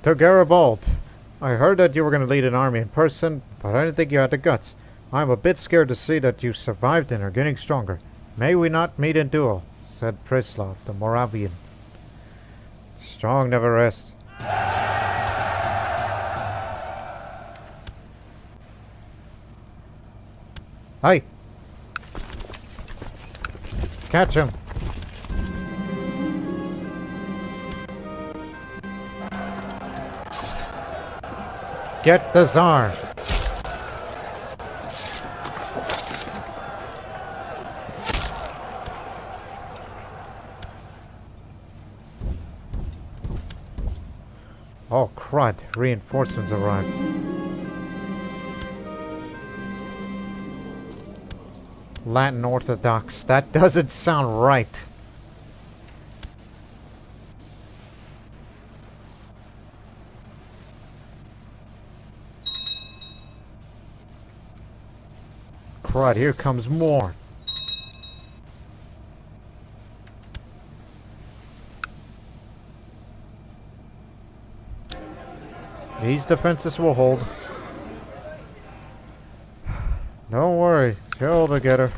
Doge Garibald, I heard that you were going to lead an army in person, but I didn't think you had the guts. I'm a bit scared to see that you survived and are getting stronger. May we not meet in duel, said Preslav, the Moravian. Strong never rests. Hey! Catch him! Get the Tsar! Oh crud, reinforcements arrived. Latin Orthodox, that doesn't sound right. Crud, here comes more. These defenses will hold. Don't worry, she'll get her.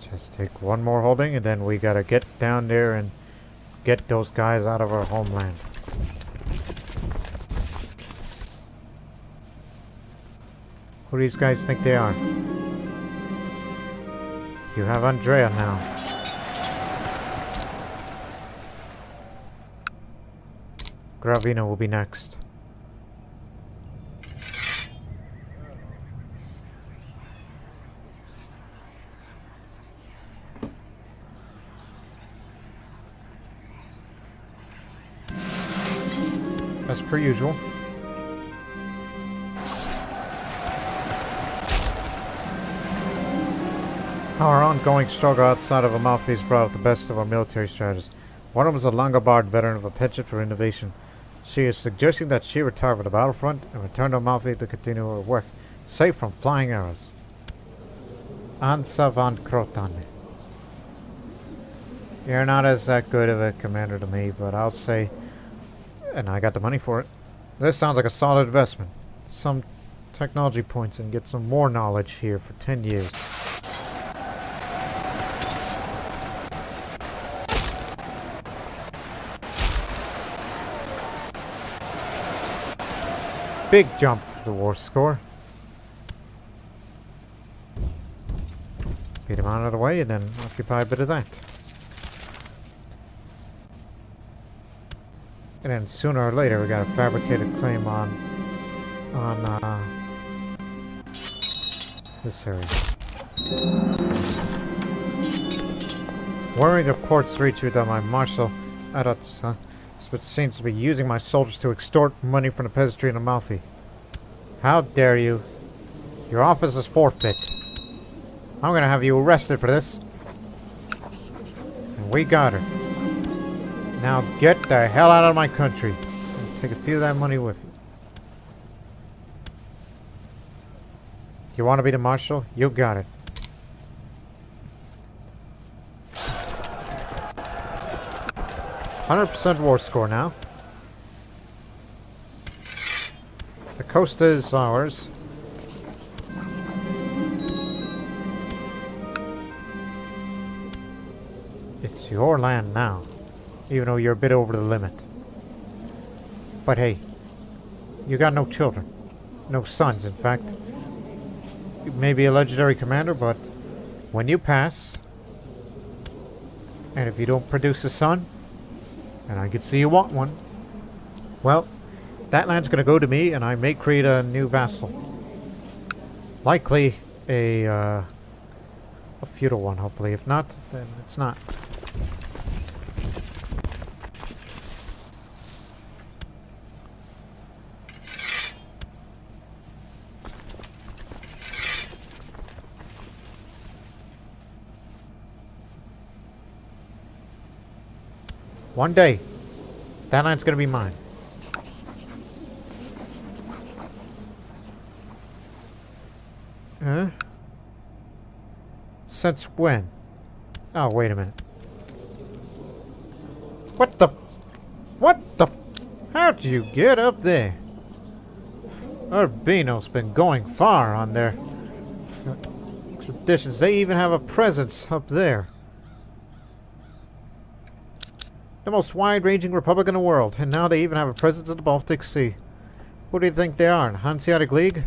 Just take one more holding and then we gotta get down there and get those guys out of our homeland. Who do these guys think they are? You have Andrea now. Gravina will be next. As per usual. Our ongoing struggle outside of Amalfi has brought out the best of our military strategists. One of them is a Langobard veteran of a penchant for innovation. She is suggesting that she retire from the battlefront and return to Amalfi to continue her work, safe from flying arrows. Ansa van Krotan. You're not as that good of a commander to me, but I'll say, and I got the money for it. This sounds like a solid investment. Some technology points and get some more knowledge here for 10 years. Big jump for the war score. Get him out of the way and then occupy a bit of that. And then sooner or later we got a fabricated claim on this area. Worrying reports reach you that my Marshal Adatsa but seems to be using my soldiers to extort money from the peasantry in Amalfi. How dare you? Your office is forfeit. I'm gonna have you arrested for this. And we got her. Now get the hell out of my country. And take a few of that money with you. You want to be the marshal? You got it. %, war score now. coast is ours. It's your land now, even though you're a bit over the limit. But hey, you got no children. No sons, in fact. You may be a legendary commander, but when you pass, and if you don't produce a son, and I can see you want one, well, that land's going to go to me, and I may create a new vassal. Likely a feudal one, hopefully. If not, then it's not. One day, that land's going to be mine. Huh? Since when? Oh, wait a minute. What the? How'd you get up there? Urbino's been going far on their traditions. They even have a presence up there. The most wide-ranging republic in the world, and now they even have a presence in the Baltic Sea. Who do you think they are, the Hanseatic League?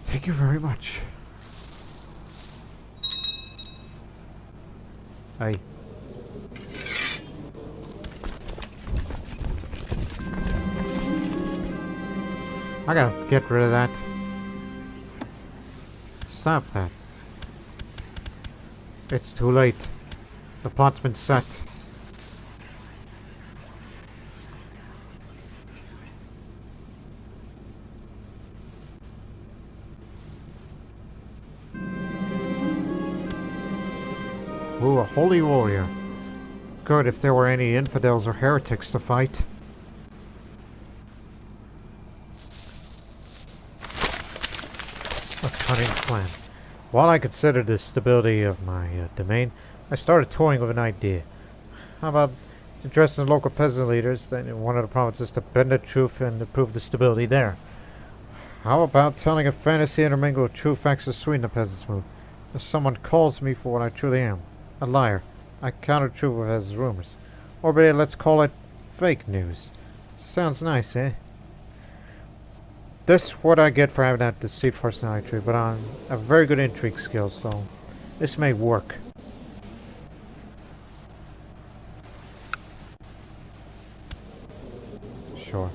Thank you very much. Aye. I gotta get rid of that. Stop that. It's too late. The pot's been set. Ooh, a holy warrior. Good if there were any infidels or heretics to fight. A cunning plan. While I considered the stability of my domain, I started toying with an idea. How about addressing the local peasant leaders in one of the provinces to bend the truth and improve the stability there? How about telling a fantasy intermingled with true facts to sweeten the peasants' mood? If someone calls me for what I truly am, a liar, I counter truth with as rumors. Or better, let's call it fake news. Sounds nice, eh? This is what I get for having that deceived personality trait, but I'm a very good intrigue skill, so this may work. Sure.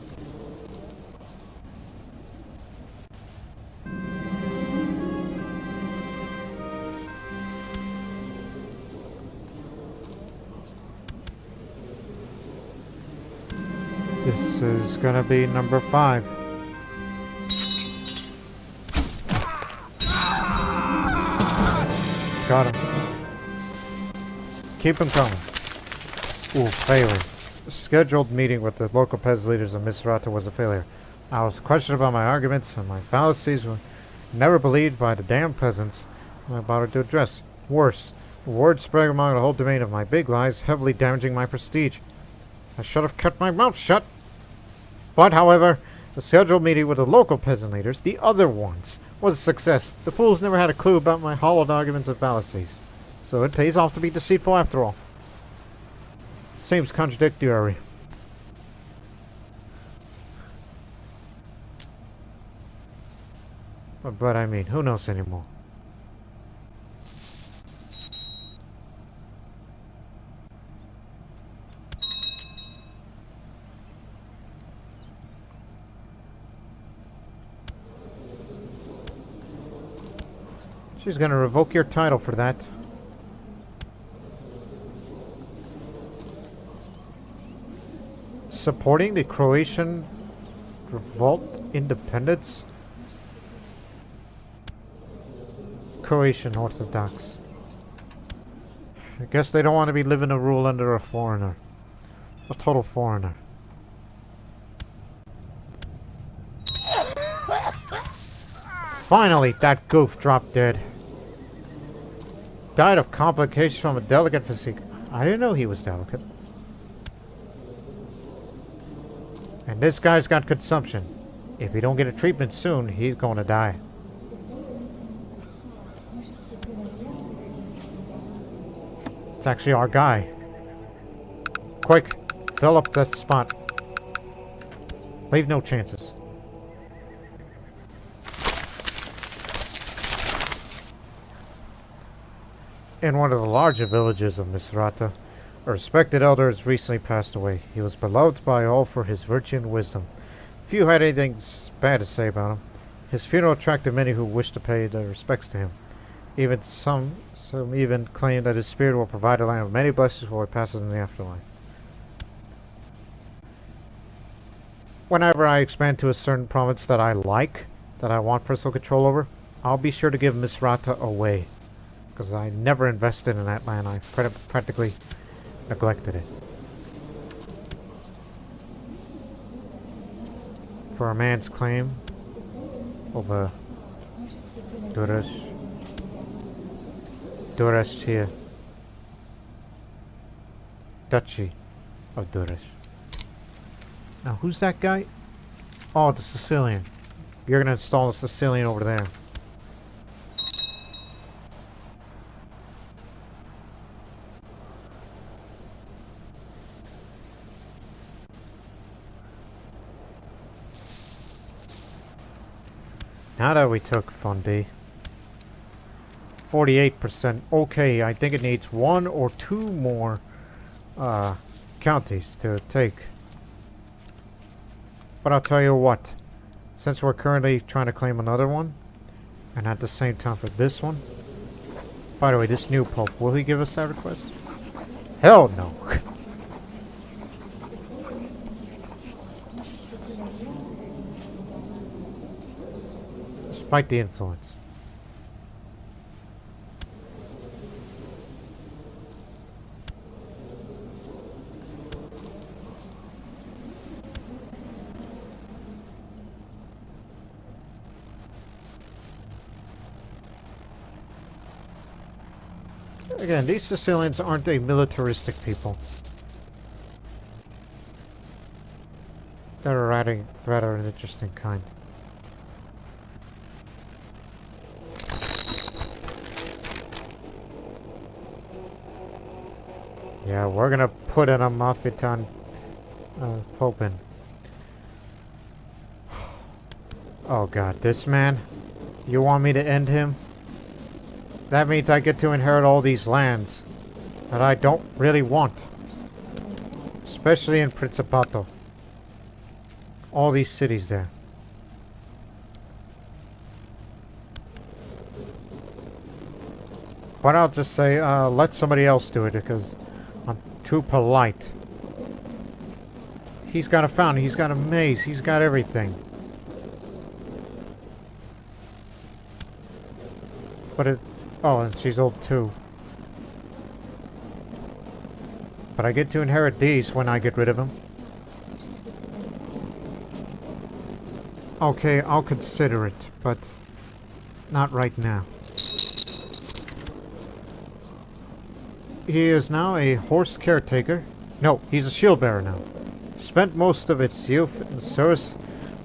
This is gonna be number 5. Got him. Keep him coming. Ooh, failure. The scheduled meeting with the local peasant leaders of Misrata was a failure. I was questioned about my arguments, and my fallacies were never believed by the damn peasants I bothered to address. Worse, word spread among the whole domain of my big lies, heavily damaging my prestige. I should have kept my mouth shut. But, however, the scheduled meeting with the local peasant leaders, the other ones, was a success. The fools never had a clue about my hollowed arguments and fallacies. So it pays off to be deceitful after all. Seems contradictory. But I mean, who knows anymore? She's gonna revoke your title for that. Supporting the Croatian revolt independence? Croatian Orthodox. I guess they don't want to be living a rule under a foreigner. A total foreigner. Finally, that goof dropped dead. died of complications from a delicate physique. I didn't know he was delicate. And this guy's got consumption. If he don't get a treatment soon, he's going to die. It's actually our guy. Quick, fill up that spot. Leave no chances. In one of the larger villages of Misrata, a respected elder has recently passed away. He was beloved by all for his virtue and wisdom. Few had anything bad to say about him. His funeral attracted many who wished to pay their respects to him. Even some even claim that his spirit will provide a land of many blessings before he passes in the afterlife. Whenever I expand to a certain province that I like, that I want personal control over, I'll be sure to give Misrata away. Because I never invested in that land. I practically neglected it. For a man's claim over Durrës here. Duchy of Durrës. Now who's that guy? Oh, the Sicilian. You're gonna install a Sicilian over there. Now that we took Fundy, 48%. Okay, I think it needs 1 or 2 more counties to take. But I'll tell you what, since we're currently trying to claim another one, and at the same time for this one. By the way, this new Pope, will he give us that request? Hell no! Despite the influence. Again, these Sicilians aren't a militaristic people. They're rather an interesting kind. Yeah, we're gonna put an Amalfitan Pope in. Oh god, this man? You want me to end him? That means I get to inherit all these lands that I don't really want. Especially in Principato. All these cities there. But I'll just say, let somebody else do it because I'm too polite. He's got a fountain, he's got a maze, he's got everything. But it... Oh, and she's old too. But I get to inherit these when I get rid of them. Okay, I'll consider it, but not right now. He is now a horse caretaker. No, he's a shield bearer now. Spent most of its youth in the service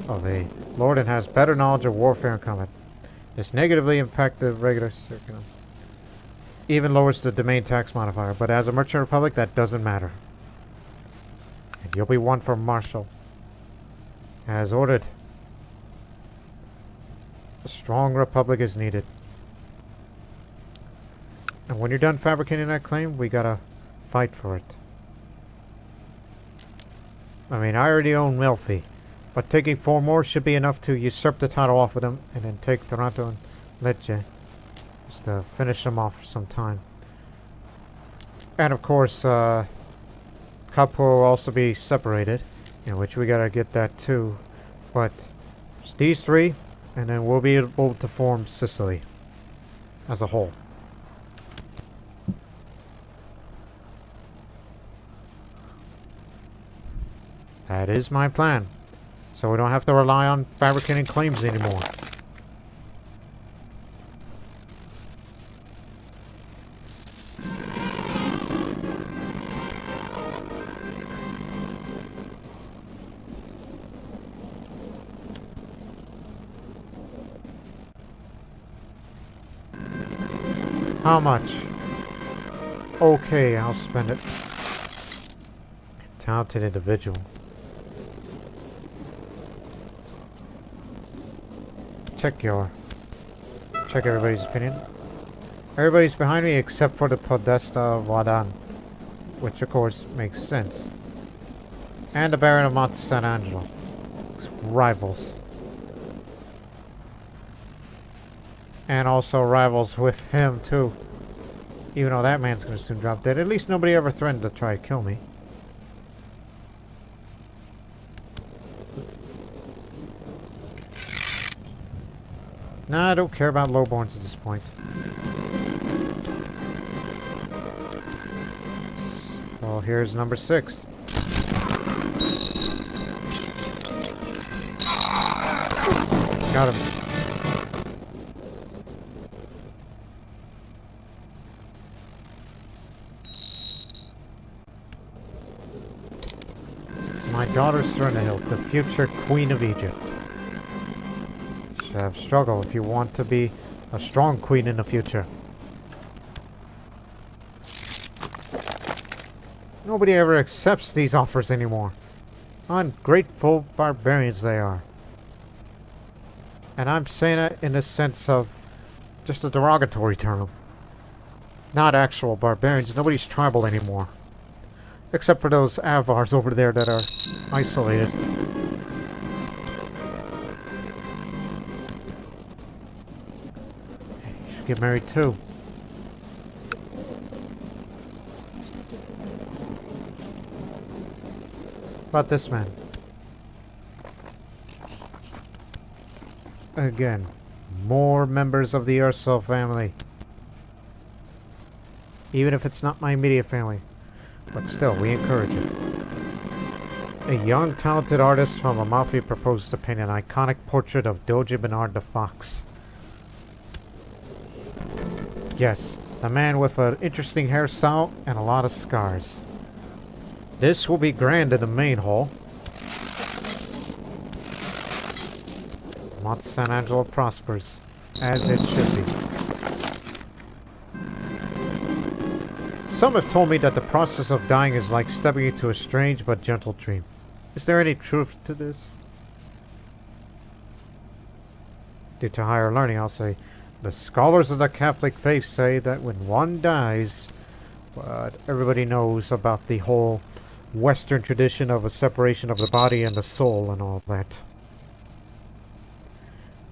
of a lord and has better knowledge of warfare and combat. This negatively impacts the regular circulum. Even lowers the domain tax modifier, but as a merchant republic, that doesn't matter. And you'll be one for Marshal. As ordered. A strong republic is needed. And when you're done fabricating that claim, we gotta fight for it. I mean, I already own Melfi, but taking 4 more should be enough to usurp the title off of them and then take Taranto and Lecce. Just to finish them off for some time. And of course, Capo will also be separated, in which we gotta get that too. But it's these 3, and then we'll be able to form Sicily as a whole. That is my plan. So we don't have to rely on fabricating claims anymore. How much? Okay, I'll spend it. Talented individual. Check everybody's opinion. Everybody's behind me except for the Podesta of Wadan, which of course makes sense. And the Baron of Monte San Angelo. Rivals. And also rivals with him too. Even though that man's gonna soon drop dead. At least nobody ever threatened to try to kill me. Nah, I don't care about lowborns at this point. So here's number 6. Got him. My daughter Sernahild, the future Queen of Egypt. Should have struggle if you want to be a strong queen in the future. Nobody ever accepts these offers anymore. Ungrateful barbarians they are. And I'm saying it in the sense of just a derogatory term. Not actual barbarians. Nobody's tribal anymore. Except for those Avars over there that are isolated. You should get married too. About this man. Again, more members of the Urso family. Even if it's not my immediate family. But still, we encourage it. A young, talented artist from Amalfi proposed to paint an iconic portrait of Doge Bernard the Fox. Yes, a man with an interesting hairstyle and a lot of scars. This will be grand in the main hall. Monte San Angelo prospers, as it should be. Some have told me that the process of dying is like stepping into a strange but gentle dream. Is there any truth to this? Due to higher learning, I'll say, the scholars of the Catholic faith say that when one dies, but everybody knows about the whole Western tradition of a separation of the body and the soul and all that.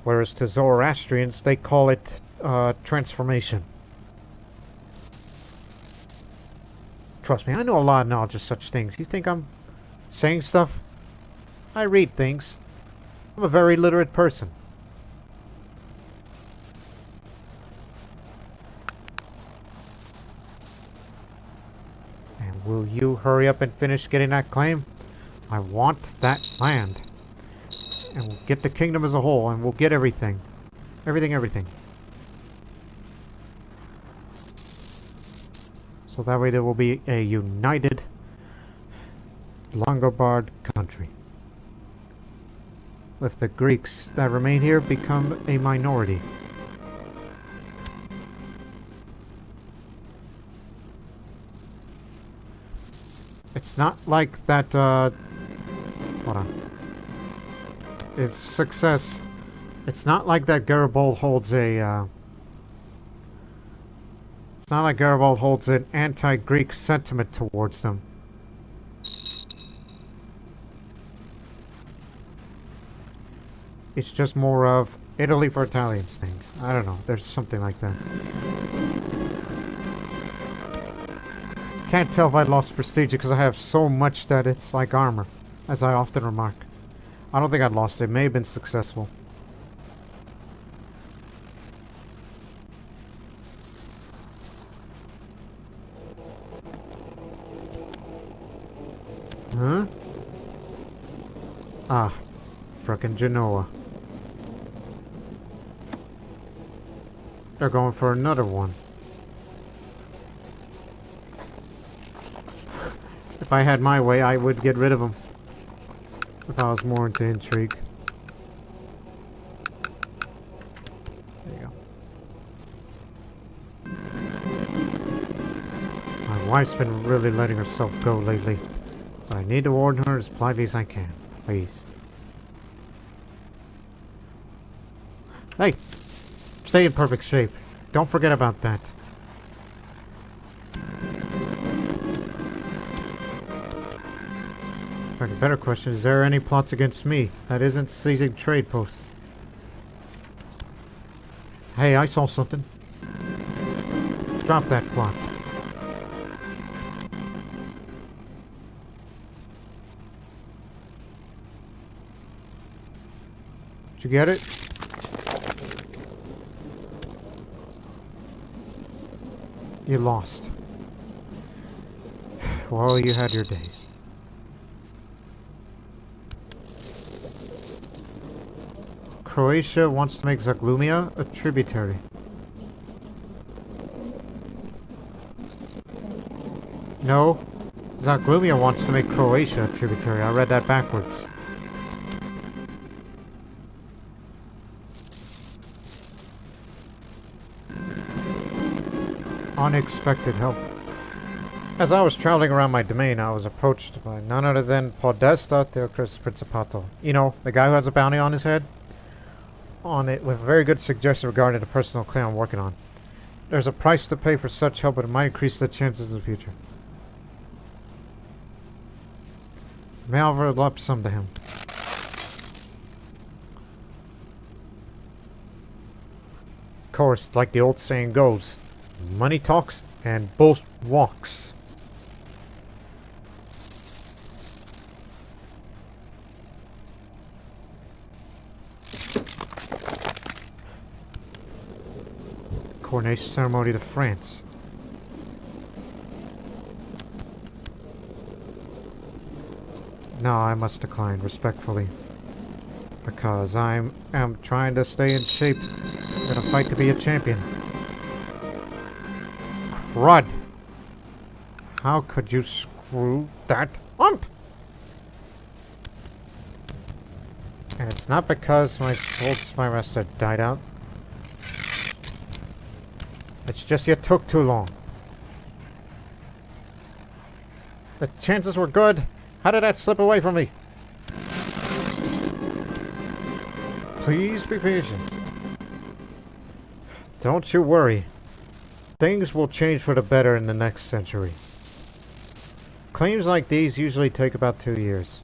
Whereas to Zoroastrians, they call it transformation. Trust me, I know a lot of knowledge of such things. You think I'm saying stuff? I read things. I'm a very literate person. And will you hurry up and finish getting that claim? I want that land. And we'll get the kingdom as a whole, and we'll get everything. Everything. So that way there will be a united Longobard country. With the Greeks that remain here become a minority. It's not like that, hold on. It's success. It's not like that Garibald holds a, it's not like Garibald holds an anti-Greek sentiment towards them. It's just more of Italy for Italians thing. I don't know. There's something like that. Can't tell if I lost prestige because I have so much that it's like armor, as I often remark. I don't think I lost it. It may have been successful. Huh? Ah, frickin' Genoa. They're going for another one. If I had my way, I would get rid of them. If I was more into intrigue. There you go. wife's been really letting herself go lately, but I need to warn her as politely as I can. Please. Hey! Stay in perfect shape. Don't forget about that. In fact, a better question, is there any plots against me that isn't seizing trade posts? Hey, I saw something. Drop that plot. Did you get it? You lost. Well, you had your days. Croatia wants to make Zaglumia a tributary. No, Zaglumia wants to make Croatia a tributary. I read that backwards. Unexpected help. As I was traveling around my domain, I was approached by none other than Podesta Theocris Principato. You know, the guy who has a bounty on his head? On it with a very good suggestion regarding the personal claim I'm working on. There's a price to pay for such help, but it might increase the chances in the future. May I offer a lump sum to him? Of course, like the old saying goes, money talks and boat walks. Coronation ceremony to France. No, I must decline respectfully. Because I am trying to stay in shape in a fight to be a champion. Crud! How could you screw that up? And it's not because my old spy master died out. It's just you took too long. The chances were good. How did that slip away from me? Please be patient. Don't you worry. Things will change for the better in the next century. Claims like these usually take about 2 years.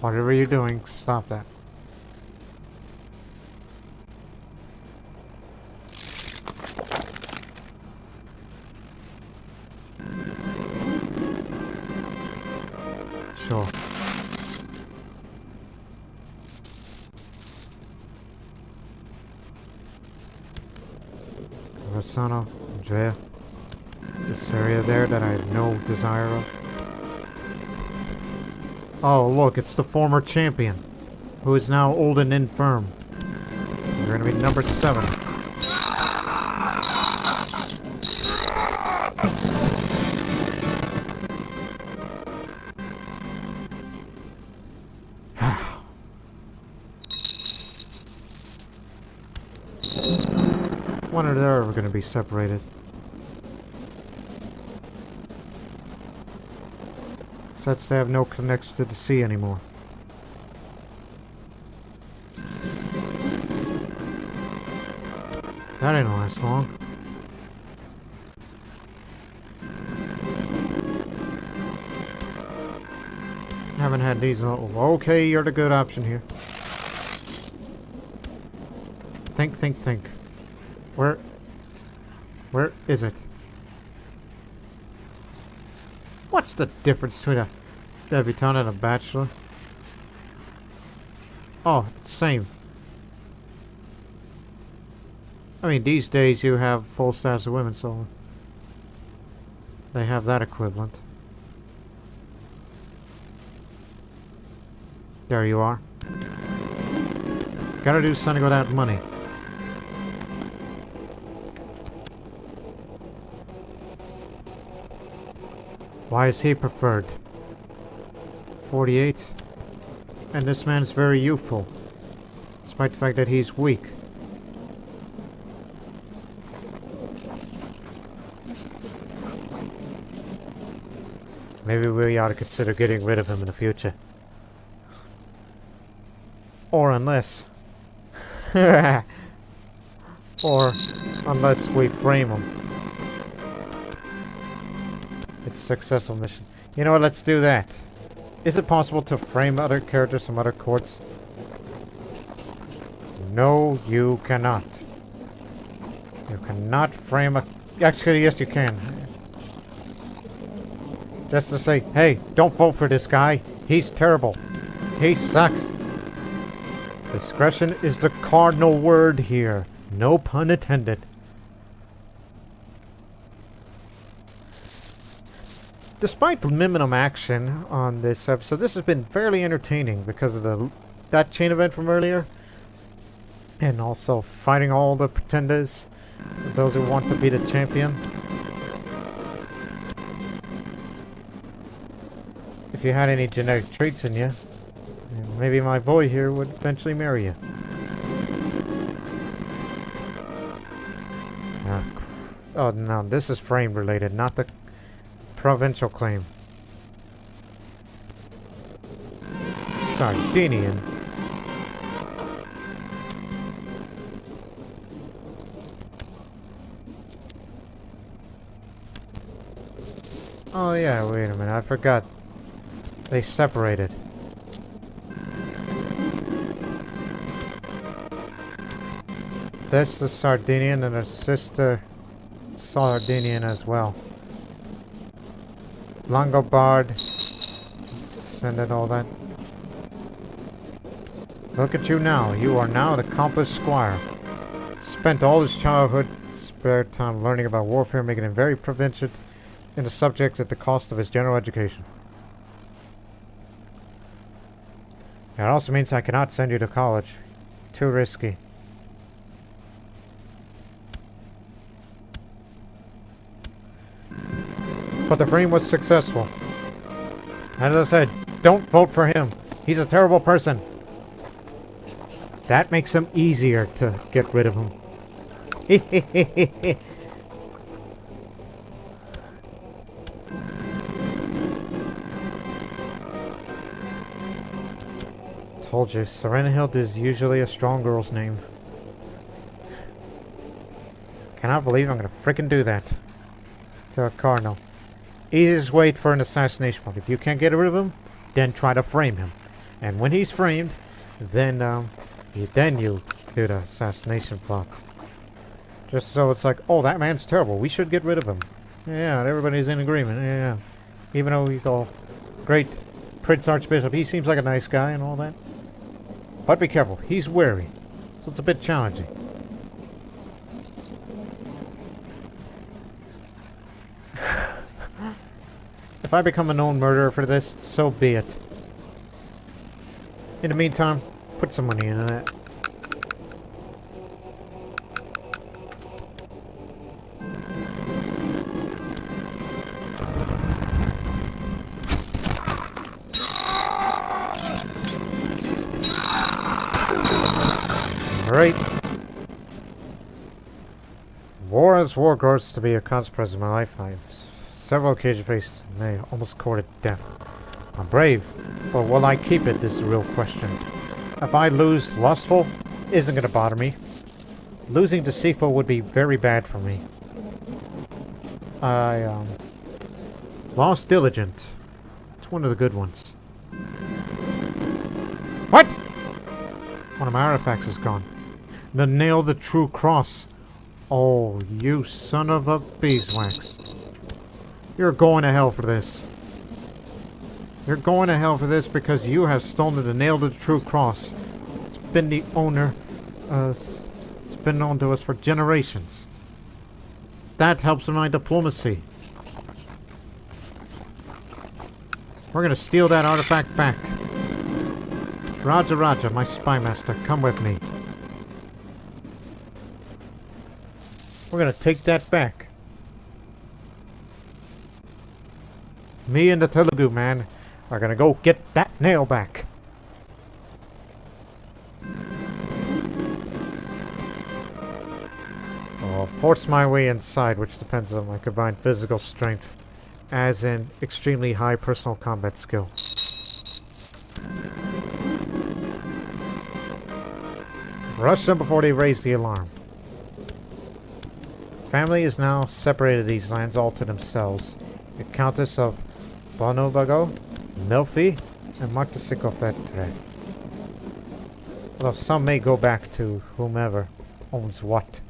Whatever you're doing, stop that. Sure. Rossano, Andrea. This area there that I have no desire of. Oh, look, it's the former champion, who is now old and infirm. You're gonna be number 7. When are they ever gonna be separated? Since they have no connection to the sea anymore. That didn't last long. Haven't had these. Okay, you're the good option here. Think, think, think. Where is it? What's the difference between a debutante and a bachelor? Oh, it's the same. I mean, these days you have full status of women, so they have that equivalent. There you are. Gotta do something without money. Why is he preferred? 48. And this man is very youthful, despite the fact that he's weak. Maybe we ought to consider getting rid of him in the future. Or unless... or unless we frame him. It's a successful mission. You know what, let's do that. Is it possible to frame other characters from other courts? No, you cannot. You cannot frame a... Actually, yes you can. Just to say, hey, don't vote for this guy. He's terrible. He sucks. Discretion is the cardinal word here. No pun intended. Despite the minimum action on this episode, this has been fairly entertaining because of that chain event from earlier. And also fighting all the pretenders. Those who want to be the champion. If you had any genetic traits in you, maybe my boy here would eventually marry you. Oh no, this is frame related, not the provincial claim. Sardinian. Oh yeah, wait a minute, I forgot. They separated. This is Sardinian and her sister Sardinian as well. Langobard. Send it all that. Look at you now. You are now an accomplished squire. Spent all his childhood spare time learning about warfare, making him very proficient in the subject at the cost of his general education. It also means I cannot send you to college. Too risky. But the frame was successful. As I said, don't vote for him. He's a terrible person. That makes him easier to get rid of him. Told you, Serenahild is usually a strong girl's name. Cannot believe I'm gonna frickin' do that to a cardinal. Easiest way for an assassination plot. If you can't get rid of him, then try to frame him. And when he's framed, then you do the assassination plot. Just so it's like, oh, that man's terrible. We should get rid of him. Yeah, everybody's in agreement. Yeah, even though he's all great Prince Archbishop, he seems like a nice guy and all that. But be careful, he's wary, so it's a bit challenging. If I become a known murderer for this, so be it. In the meantime, put some money into that. Alright. War as war grows to be a consequence of my life. I've several occasions faced nay, almost courted death. I'm brave, but will I keep it is the real question. If I lose lustful, isn't gonna bother me. Losing deceitful would be very bad for me. I lost diligent. It's one of the good ones. What? One of my artifacts is gone. The nail the true cross. Oh, you son of a beeswax. You're going to hell for this. You're going to hell for this because you have stolen the nail to the true cross. It's been the owner. It's been known to us for generations. That helps in my diplomacy. We're going to steal that artifact back. Roger, Roger, my spy master, come with me. We're gonna take that back. Me and the Telugu man are gonna go get that nail back. I'll force my way inside, which depends on my combined physical strength, as in extremely high personal combat skill. Rush them before they raise the alarm. Family is now separated these lands all to themselves. The Countess of Bonovago, Milfi, and Martesicovetre. Although some may go back to whomever owns what.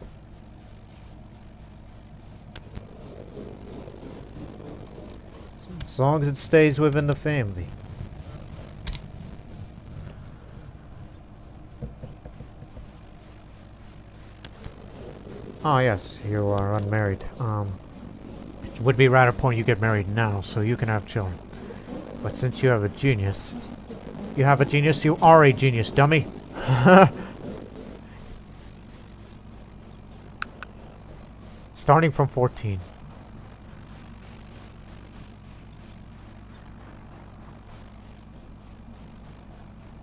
As long as it stays within the family. Oh yes, you are unmarried. It would be rather important you get married now, so you can have children. But since you have a genius... You have a genius? You are a genius, dummy! Starting from 14.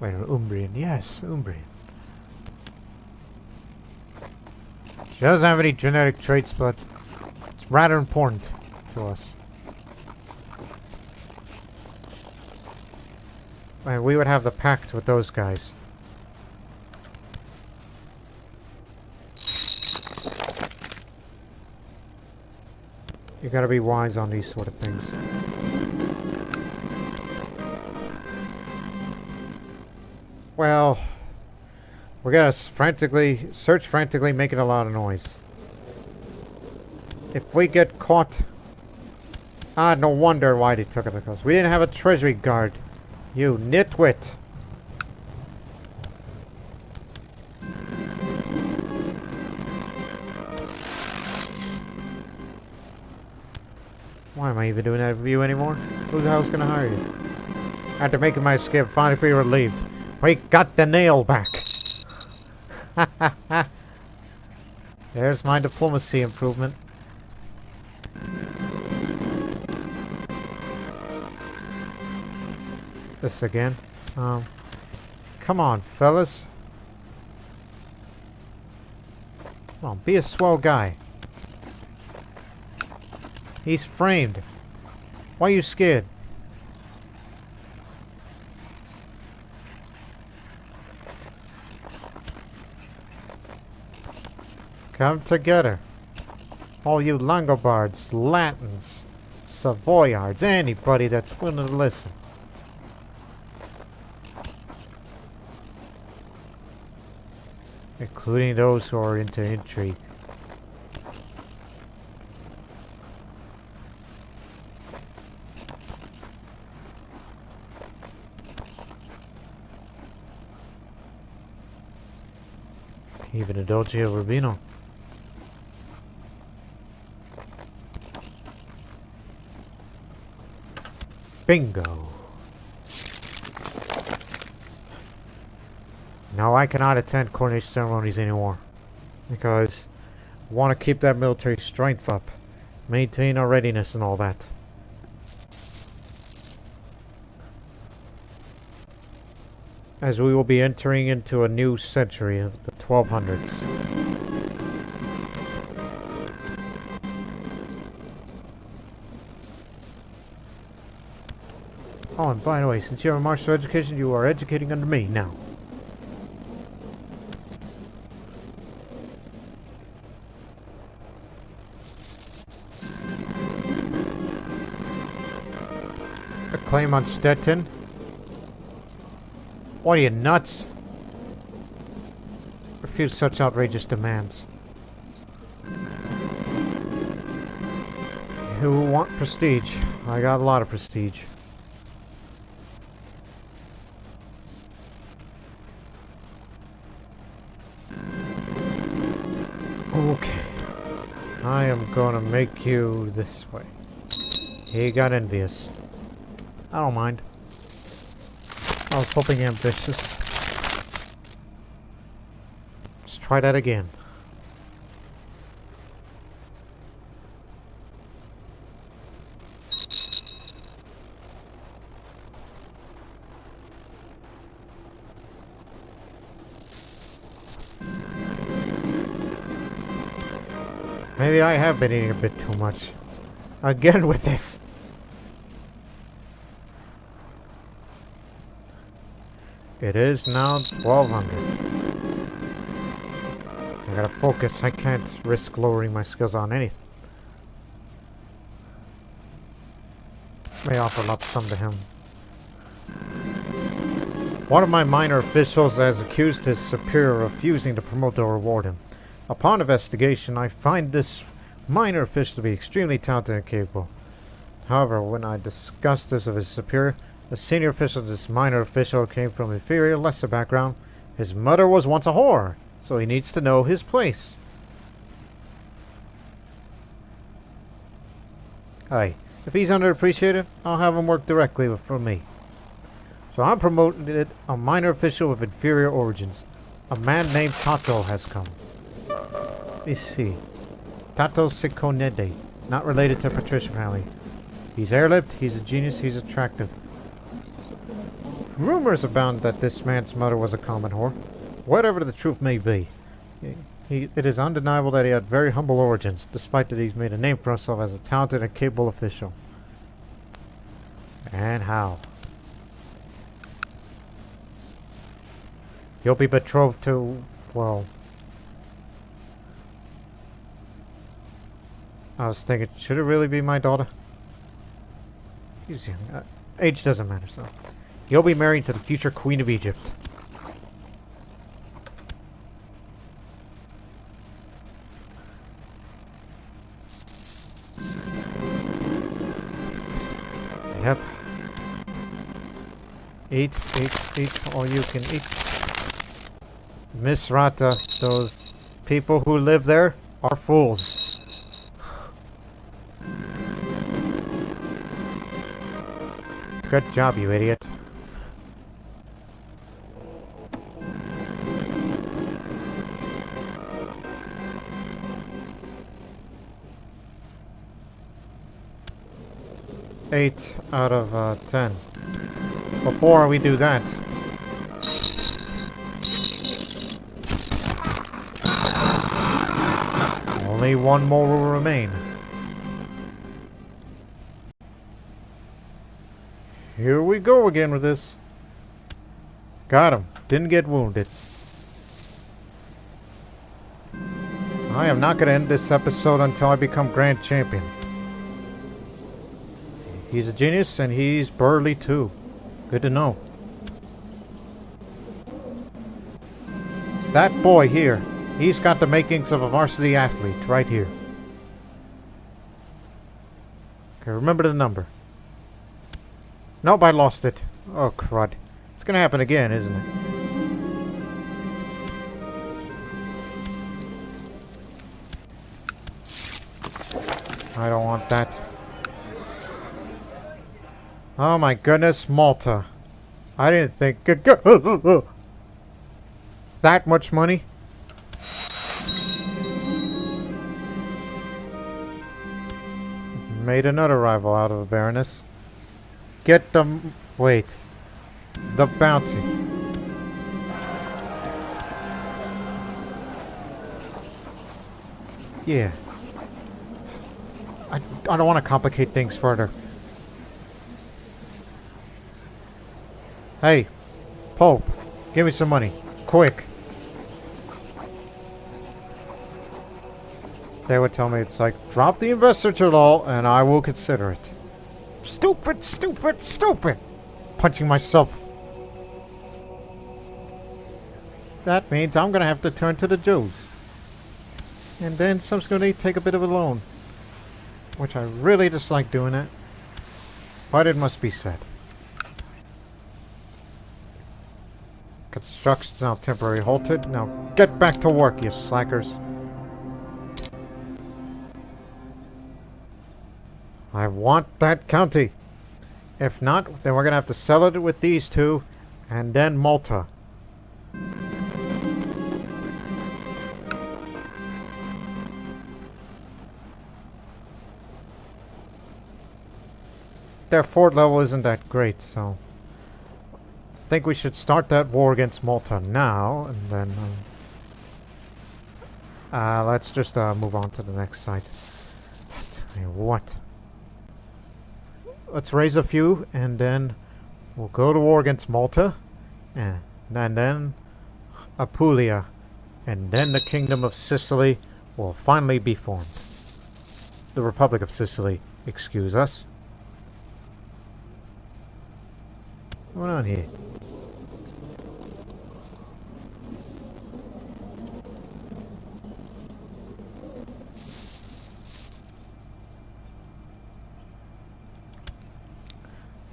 Wait, Umbrian. Yes, Umbrian. She doesn't have any genetic traits, but it's rather important to us. And we would have the pact with those guys. You gotta be wise on these sort of things. Well, we're gonna search frantically, making a lot of noise. If we get caught... no wonder why they took it, because we didn't have a treasury guard. You nitwit! Why am I even doing that with you anymore? Who the hell's gonna hire you? After making my escape, finally feel relieved. We got the nail back! There's my diplomacy improvement. This again. Come on, fellas. Come on, be a swell guy. He's framed. Why are you scared? Come together. All you Longobards, Latins, Savoyards, anybody that's willing to listen. Including those who are into intrigue. Even a Doge Garibald. Bingo. No, I cannot attend coronation ceremonies anymore. Because I want to keep that military strength up. Maintain our readiness and all that. As we will be entering into a new century of the 1200s. Oh, and by the way, since you have a martial education, you are educating under me now. A claim on Stettin? What are you, nuts? Refuse such outrageous demands. You want prestige? I got a lot of prestige. Okay. I am gonna make you this way. He got envious. I don't mind. I was hoping ambitious. try that again. Maybe I have been eating a bit too much. Again with this. It is now 1200. I gotta focus. I can't risk lowering my skills on anything. May offer up some to him. One of my minor officials has accused his superior of refusing to promote or reward him. Upon investigation, I find this minor official to be extremely talented and capable. However, when I discussed this with his superior, the senior official of this minor official came from an inferior, lesser background. His mother was once a whore, so he needs to know his place. Aye, if he's underappreciated, I'll have him work directly for me. So I'm promoted a minor official with inferior origins. A man named Tato has come. Let me see. Tato Sikonede, not related to Patricia family. He's airlipped, he's a genius, he's attractive. Rumors abound that this man's mother was a common whore. Whatever the truth may be, it is undeniable that he had very humble origins, despite that he's made a name for himself as a talented and capable official. And how? He'll be betrothed to, well... I was thinking, should it really be my daughter? He's young. Age doesn't matter, so... He'll be married to the future Queen of Egypt. Yep. Eat, all you can eat. Miss Rata, those people who live there are fools. Good job, you idiot. Eight out of 10. Before we do that, only one more will remain. Here we go again with this. Got him. Didn't get wounded. I am not going to end this episode until I become Grand Champion. He's a genius and he's burly too. Good to know. That boy here, he's got the makings of a varsity athlete right here. Okay, remember the number. Nope, I lost it. Oh, crud. It's gonna happen again, isn't it? I don't want that. Oh my goodness, Malta. I didn't think... That much money? Made another rival out of a Baroness. Get them... Wait. The bounty. Yeah. I don't want to complicate things further. Hey, Pope, give me some money. Quick. They would tell me it's like, drop the investiture law and I will consider it. Stupid, stupid, stupid. Punching myself. That means I'm going to have to turn to the Jews. And then some's going to take a bit of a loan. Which I really dislike doing that. But it must be said. Construction's now temporarily halted. Now get back to work, you slackers. I want that county. If not, then we're going to have to sell it with these two. And then Malta. their fort level isn't that great, so I think we should start that war against Malta now, and then let's just move on to the next site. What? Let's raise a few, and then we'll go to war against Malta, and then Apulia, and then the Kingdom of Sicily will finally be formed. The Republic of Sicily, excuse us. What's going on here?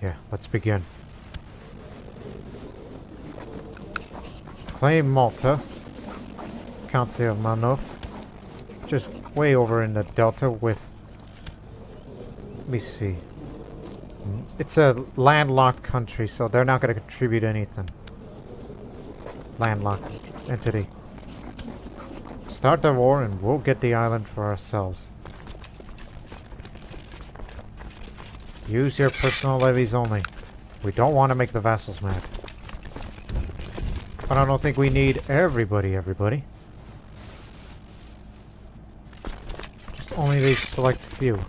Yeah, let's begin. Claim Malta, County of Amalfi, just way over in the delta with, let me see, it's a landlocked country, so they're not going to contribute anything. Landlocked entity. Start the war and we'll get the island for ourselves. Use your personal levies only. We don't want to make the vassals mad. But I don't think we need everybody. Just only these select few.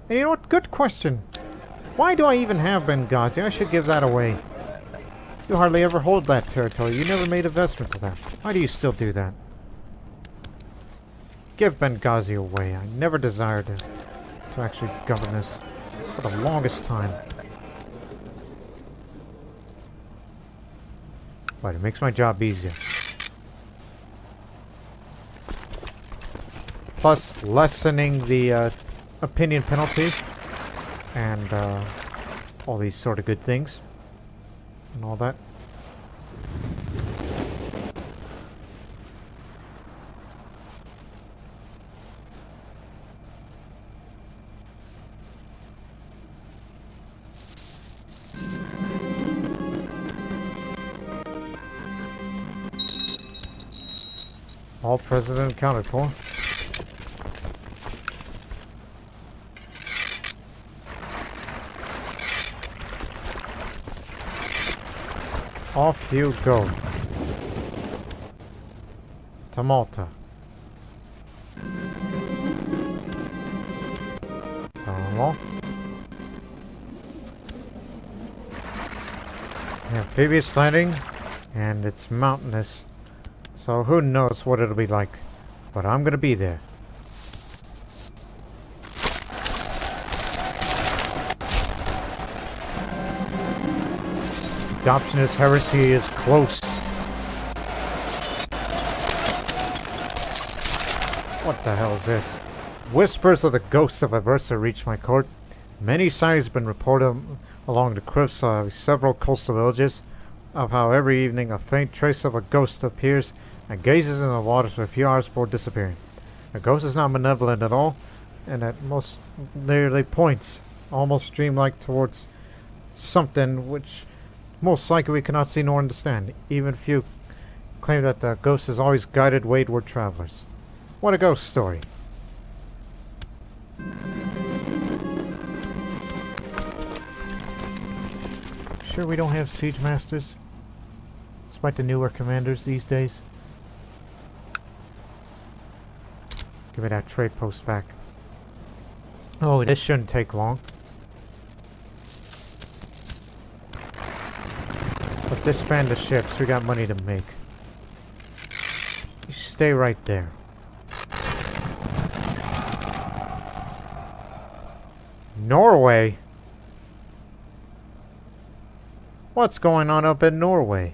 And you know what? Good question. Why do I even have Benghazi? I should give that away. You hardly ever hold that territory. You never made investment to that. Why do you still do that? Give Benghazi away. I never desired to actually govern this for the longest time. But it makes my job easier. Plus, lessening the opinion penalty and all these sort of good things and all that. All president accounted for. Off you go. To Malta. Amphibious landing, and it's mountainous. So who knows what it'll be like. But I'm gonna be there. Adoptionist heresy is close. What the hell is this? Whispers of the ghost of Aversa reach my court. Many sightings have been reported along the cliffs of several coastal villages of how every evening a faint trace of a ghost appears and gazes in the water for a few hours before disappearing. The ghost is not malevolent at all, and at most nearly points, almost dreamlike, towards something which most likely we cannot see nor understand. Even few claim that the ghost has always guided wayward travelers. What a ghost story. Sure we don't have siege masters? Despite the newer commanders these days? Give me that trade post back. Oh, this shouldn't take long. But disband the ships, we got money to make. You stay right there. Norway? What's going on up in Norway?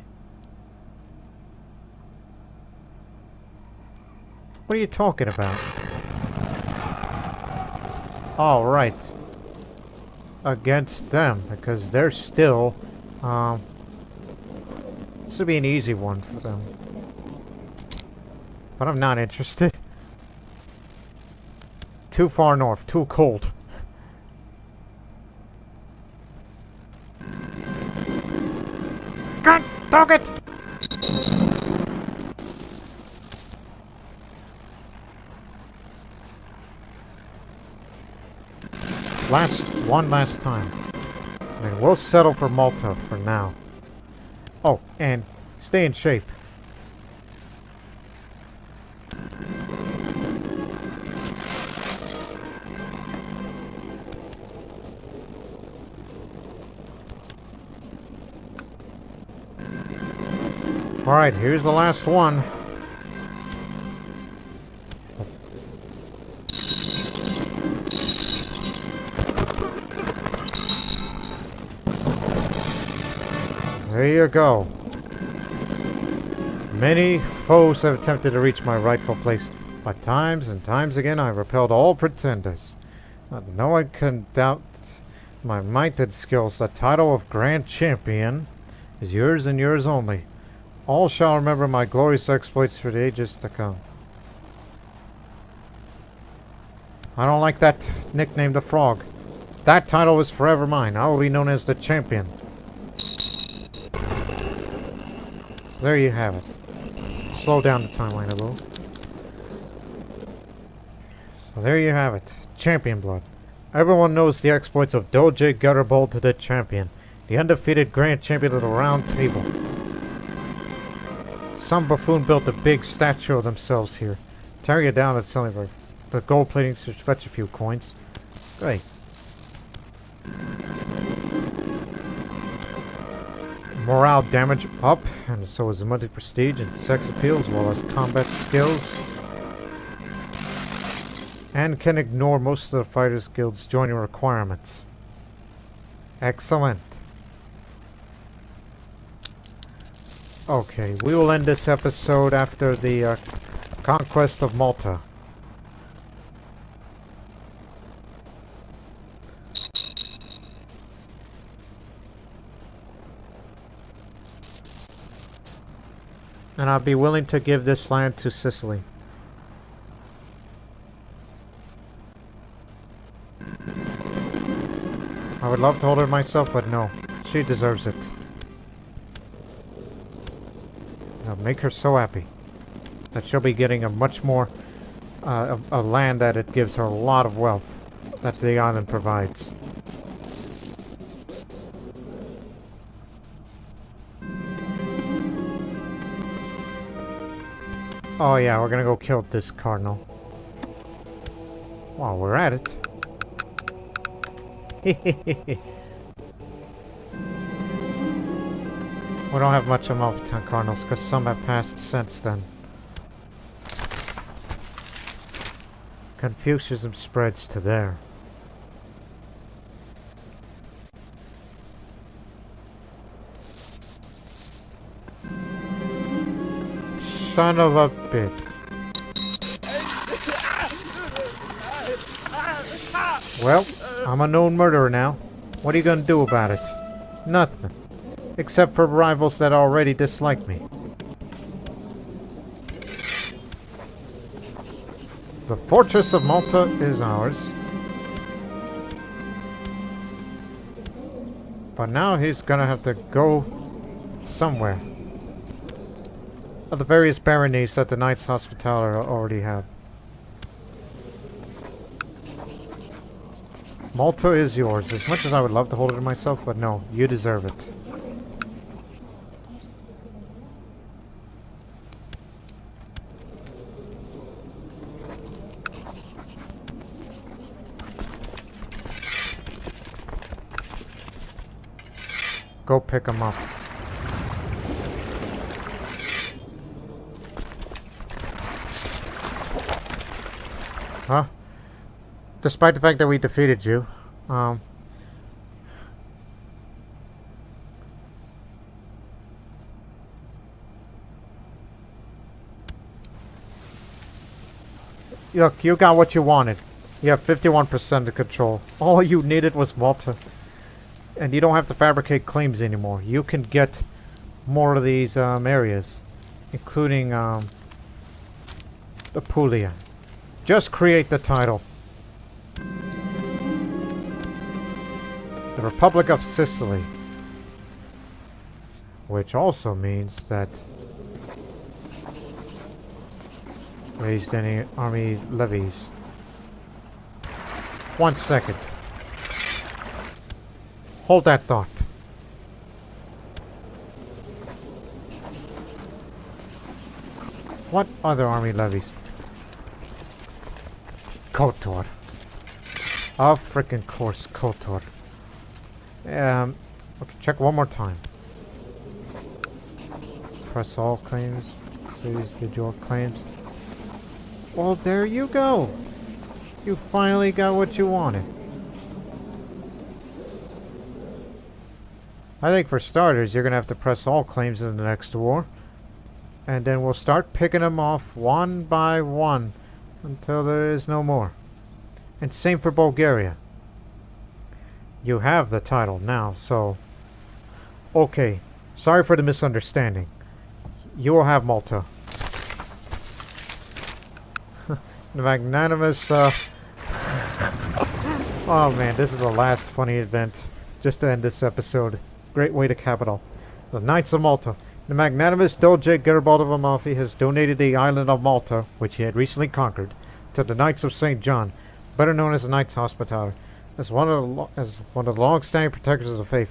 What are you talking about? All right. Against them, because they're still, this would be an easy one for them. But I'm not interested. Too far north, too cold. God, dog it! One last time. I mean, we'll settle for Malta for now. Oh, and stay in shape. Alright, here's the last one. There you go. Many foes have attempted to reach my rightful place, but times and times again I repelled all pretenders. No one can doubt my might and skills. The title of Grand Champion is yours and yours only. All shall remember my glorious exploits for the ages to come. I don't like that nickname, the Frog. That title is forever mine. I will be known as the Champion. There you have it. Slow down the timeline a little. So there you have it. Champion blood. Everyone knows the exploits of Doge Garibald, the Champion. The undefeated Grand Champion of the Round Table. Some buffoon built a big statue of themselves here. Tearing it down and selling for the gold plating to fetch a few coins. Great. Morale damage up, and so is the money prestige and sex appeal, as well as combat skills. And can ignore most of the Fighters Guild's joining requirements. Excellent. Okay, we will end this episode after the conquest of Malta. And I'll be willing to give this land to Sicily. I would love to hold her myself, but no. She deserves it. I'll make her so happy that she'll be getting a much more a land that it gives her a lot of wealth that the island provides. Oh yeah, we're gonna go kill this cardinal. While we're at it. We don't have much Amalfi Town cardinals because some have passed since then. Confucianism spreads to there. Son of a bitch. Well, I'm a known murderer now. What are you gonna do about it? Nothing. Except for rivals that already dislike me. The Fortress of Malta is ours. But now he's gonna have to go somewhere. Of the various baronies that the Knights Hospitaller already have. Malta is yours. As much as I would love to hold it to myself, but no, you deserve it. Go pick them up. Huh? Despite the fact that we defeated you, look, you got what you wanted. You have 51% of control. All you needed was Malta. And you don't have to fabricate claims anymore. You can get more of these areas, including Apulia. Just create the title. The Republic of Sicily. Which also means that raised any army levies. 1 second. Hold that thought. What other army levies? KOTOR. Of frickin' course, KOTOR. Okay, check one more time. Press all claims. Please did your claims. Well, there you go. You finally got what you wanted. I think for starters, you're gonna have to press all claims in the next war. And then we'll start picking them off one by one until there is no more. And same for Bulgaria. You have the title now, so... Okay, sorry for the misunderstanding. You will have Malta. The magnanimous, Oh man, this is the last funny event. Just to end this episode. Great way to cap it all. The Knights of Malta. The magnanimous Doge Garibald of Amalfi has donated the island of Malta, which he had recently conquered, to the Knights of St. John, better known as the Knights Hospitaller, as one of the long-standing protectors of the faith.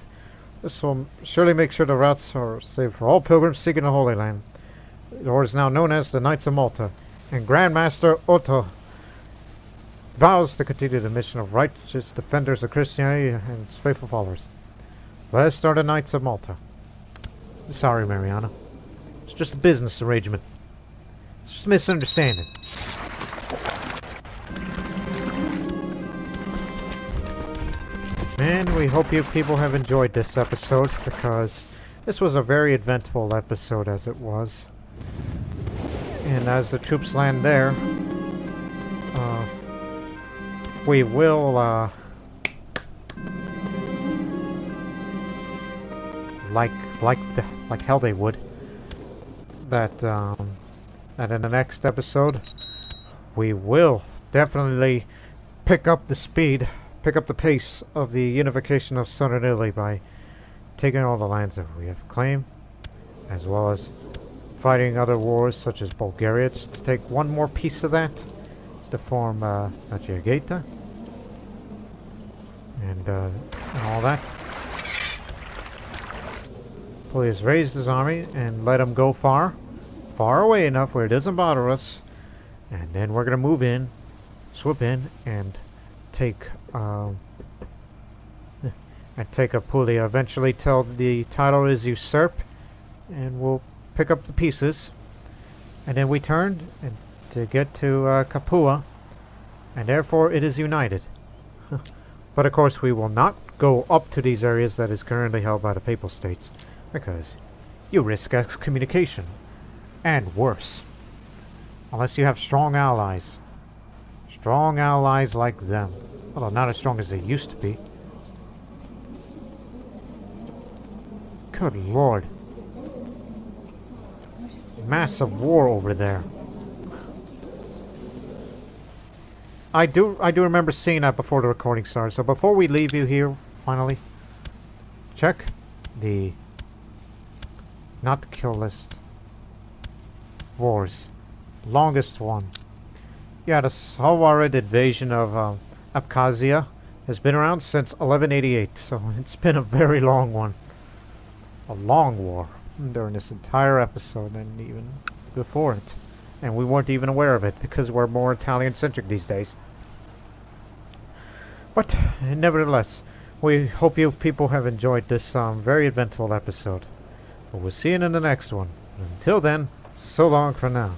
This will surely make sure the routes are safe for all pilgrims seeking the Holy Land. The order is now known as the Knights of Malta, and Grand Master Otto vows to continue the mission of righteous defenders of Christianity and its faithful followers. Blessed are the Knights of Malta. Sorry, Mariana. It's just a business arrangement. It's just a misunderstanding. And we hope you people have enjoyed this episode, because this was a very eventful episode as it was. And as the troops land there, we will, like hell they would, that in the next episode, we will definitely pick up the speed, pick up the pace of the unification of southern Italy by taking all the lands that we have claimed, as well as fighting other wars such as Bulgaria, just to take one more piece of that to form Geta and all that. Apulia has raised his army and let him go far away enough where it doesn't bother us, and then we're gonna move in, swoop in, and take Apulia eventually till the title is usurped, and we'll pick up the pieces, and then we turn to get to Capua, and therefore it is united. But of course we will not go up to these areas that is currently held by the Papal States, because you risk excommunication, and worse, unless you have strong allies like them, although not as strong as they used to be. Good lord. Massive war over there. I do remember seeing that before the recording started. So before we leave you here, finally, check the not the kill list. Wars. Longest one. Yeah, the Safavid invasion of Abkhazia has been around since 1188, so it's been a very long one. A long war during this entire episode and even before it. And we weren't even aware of it because we're more Italian-centric these days. But nevertheless, we hope you people have enjoyed this very eventful episode. But we'll see you in the next one. Until then, so long for now.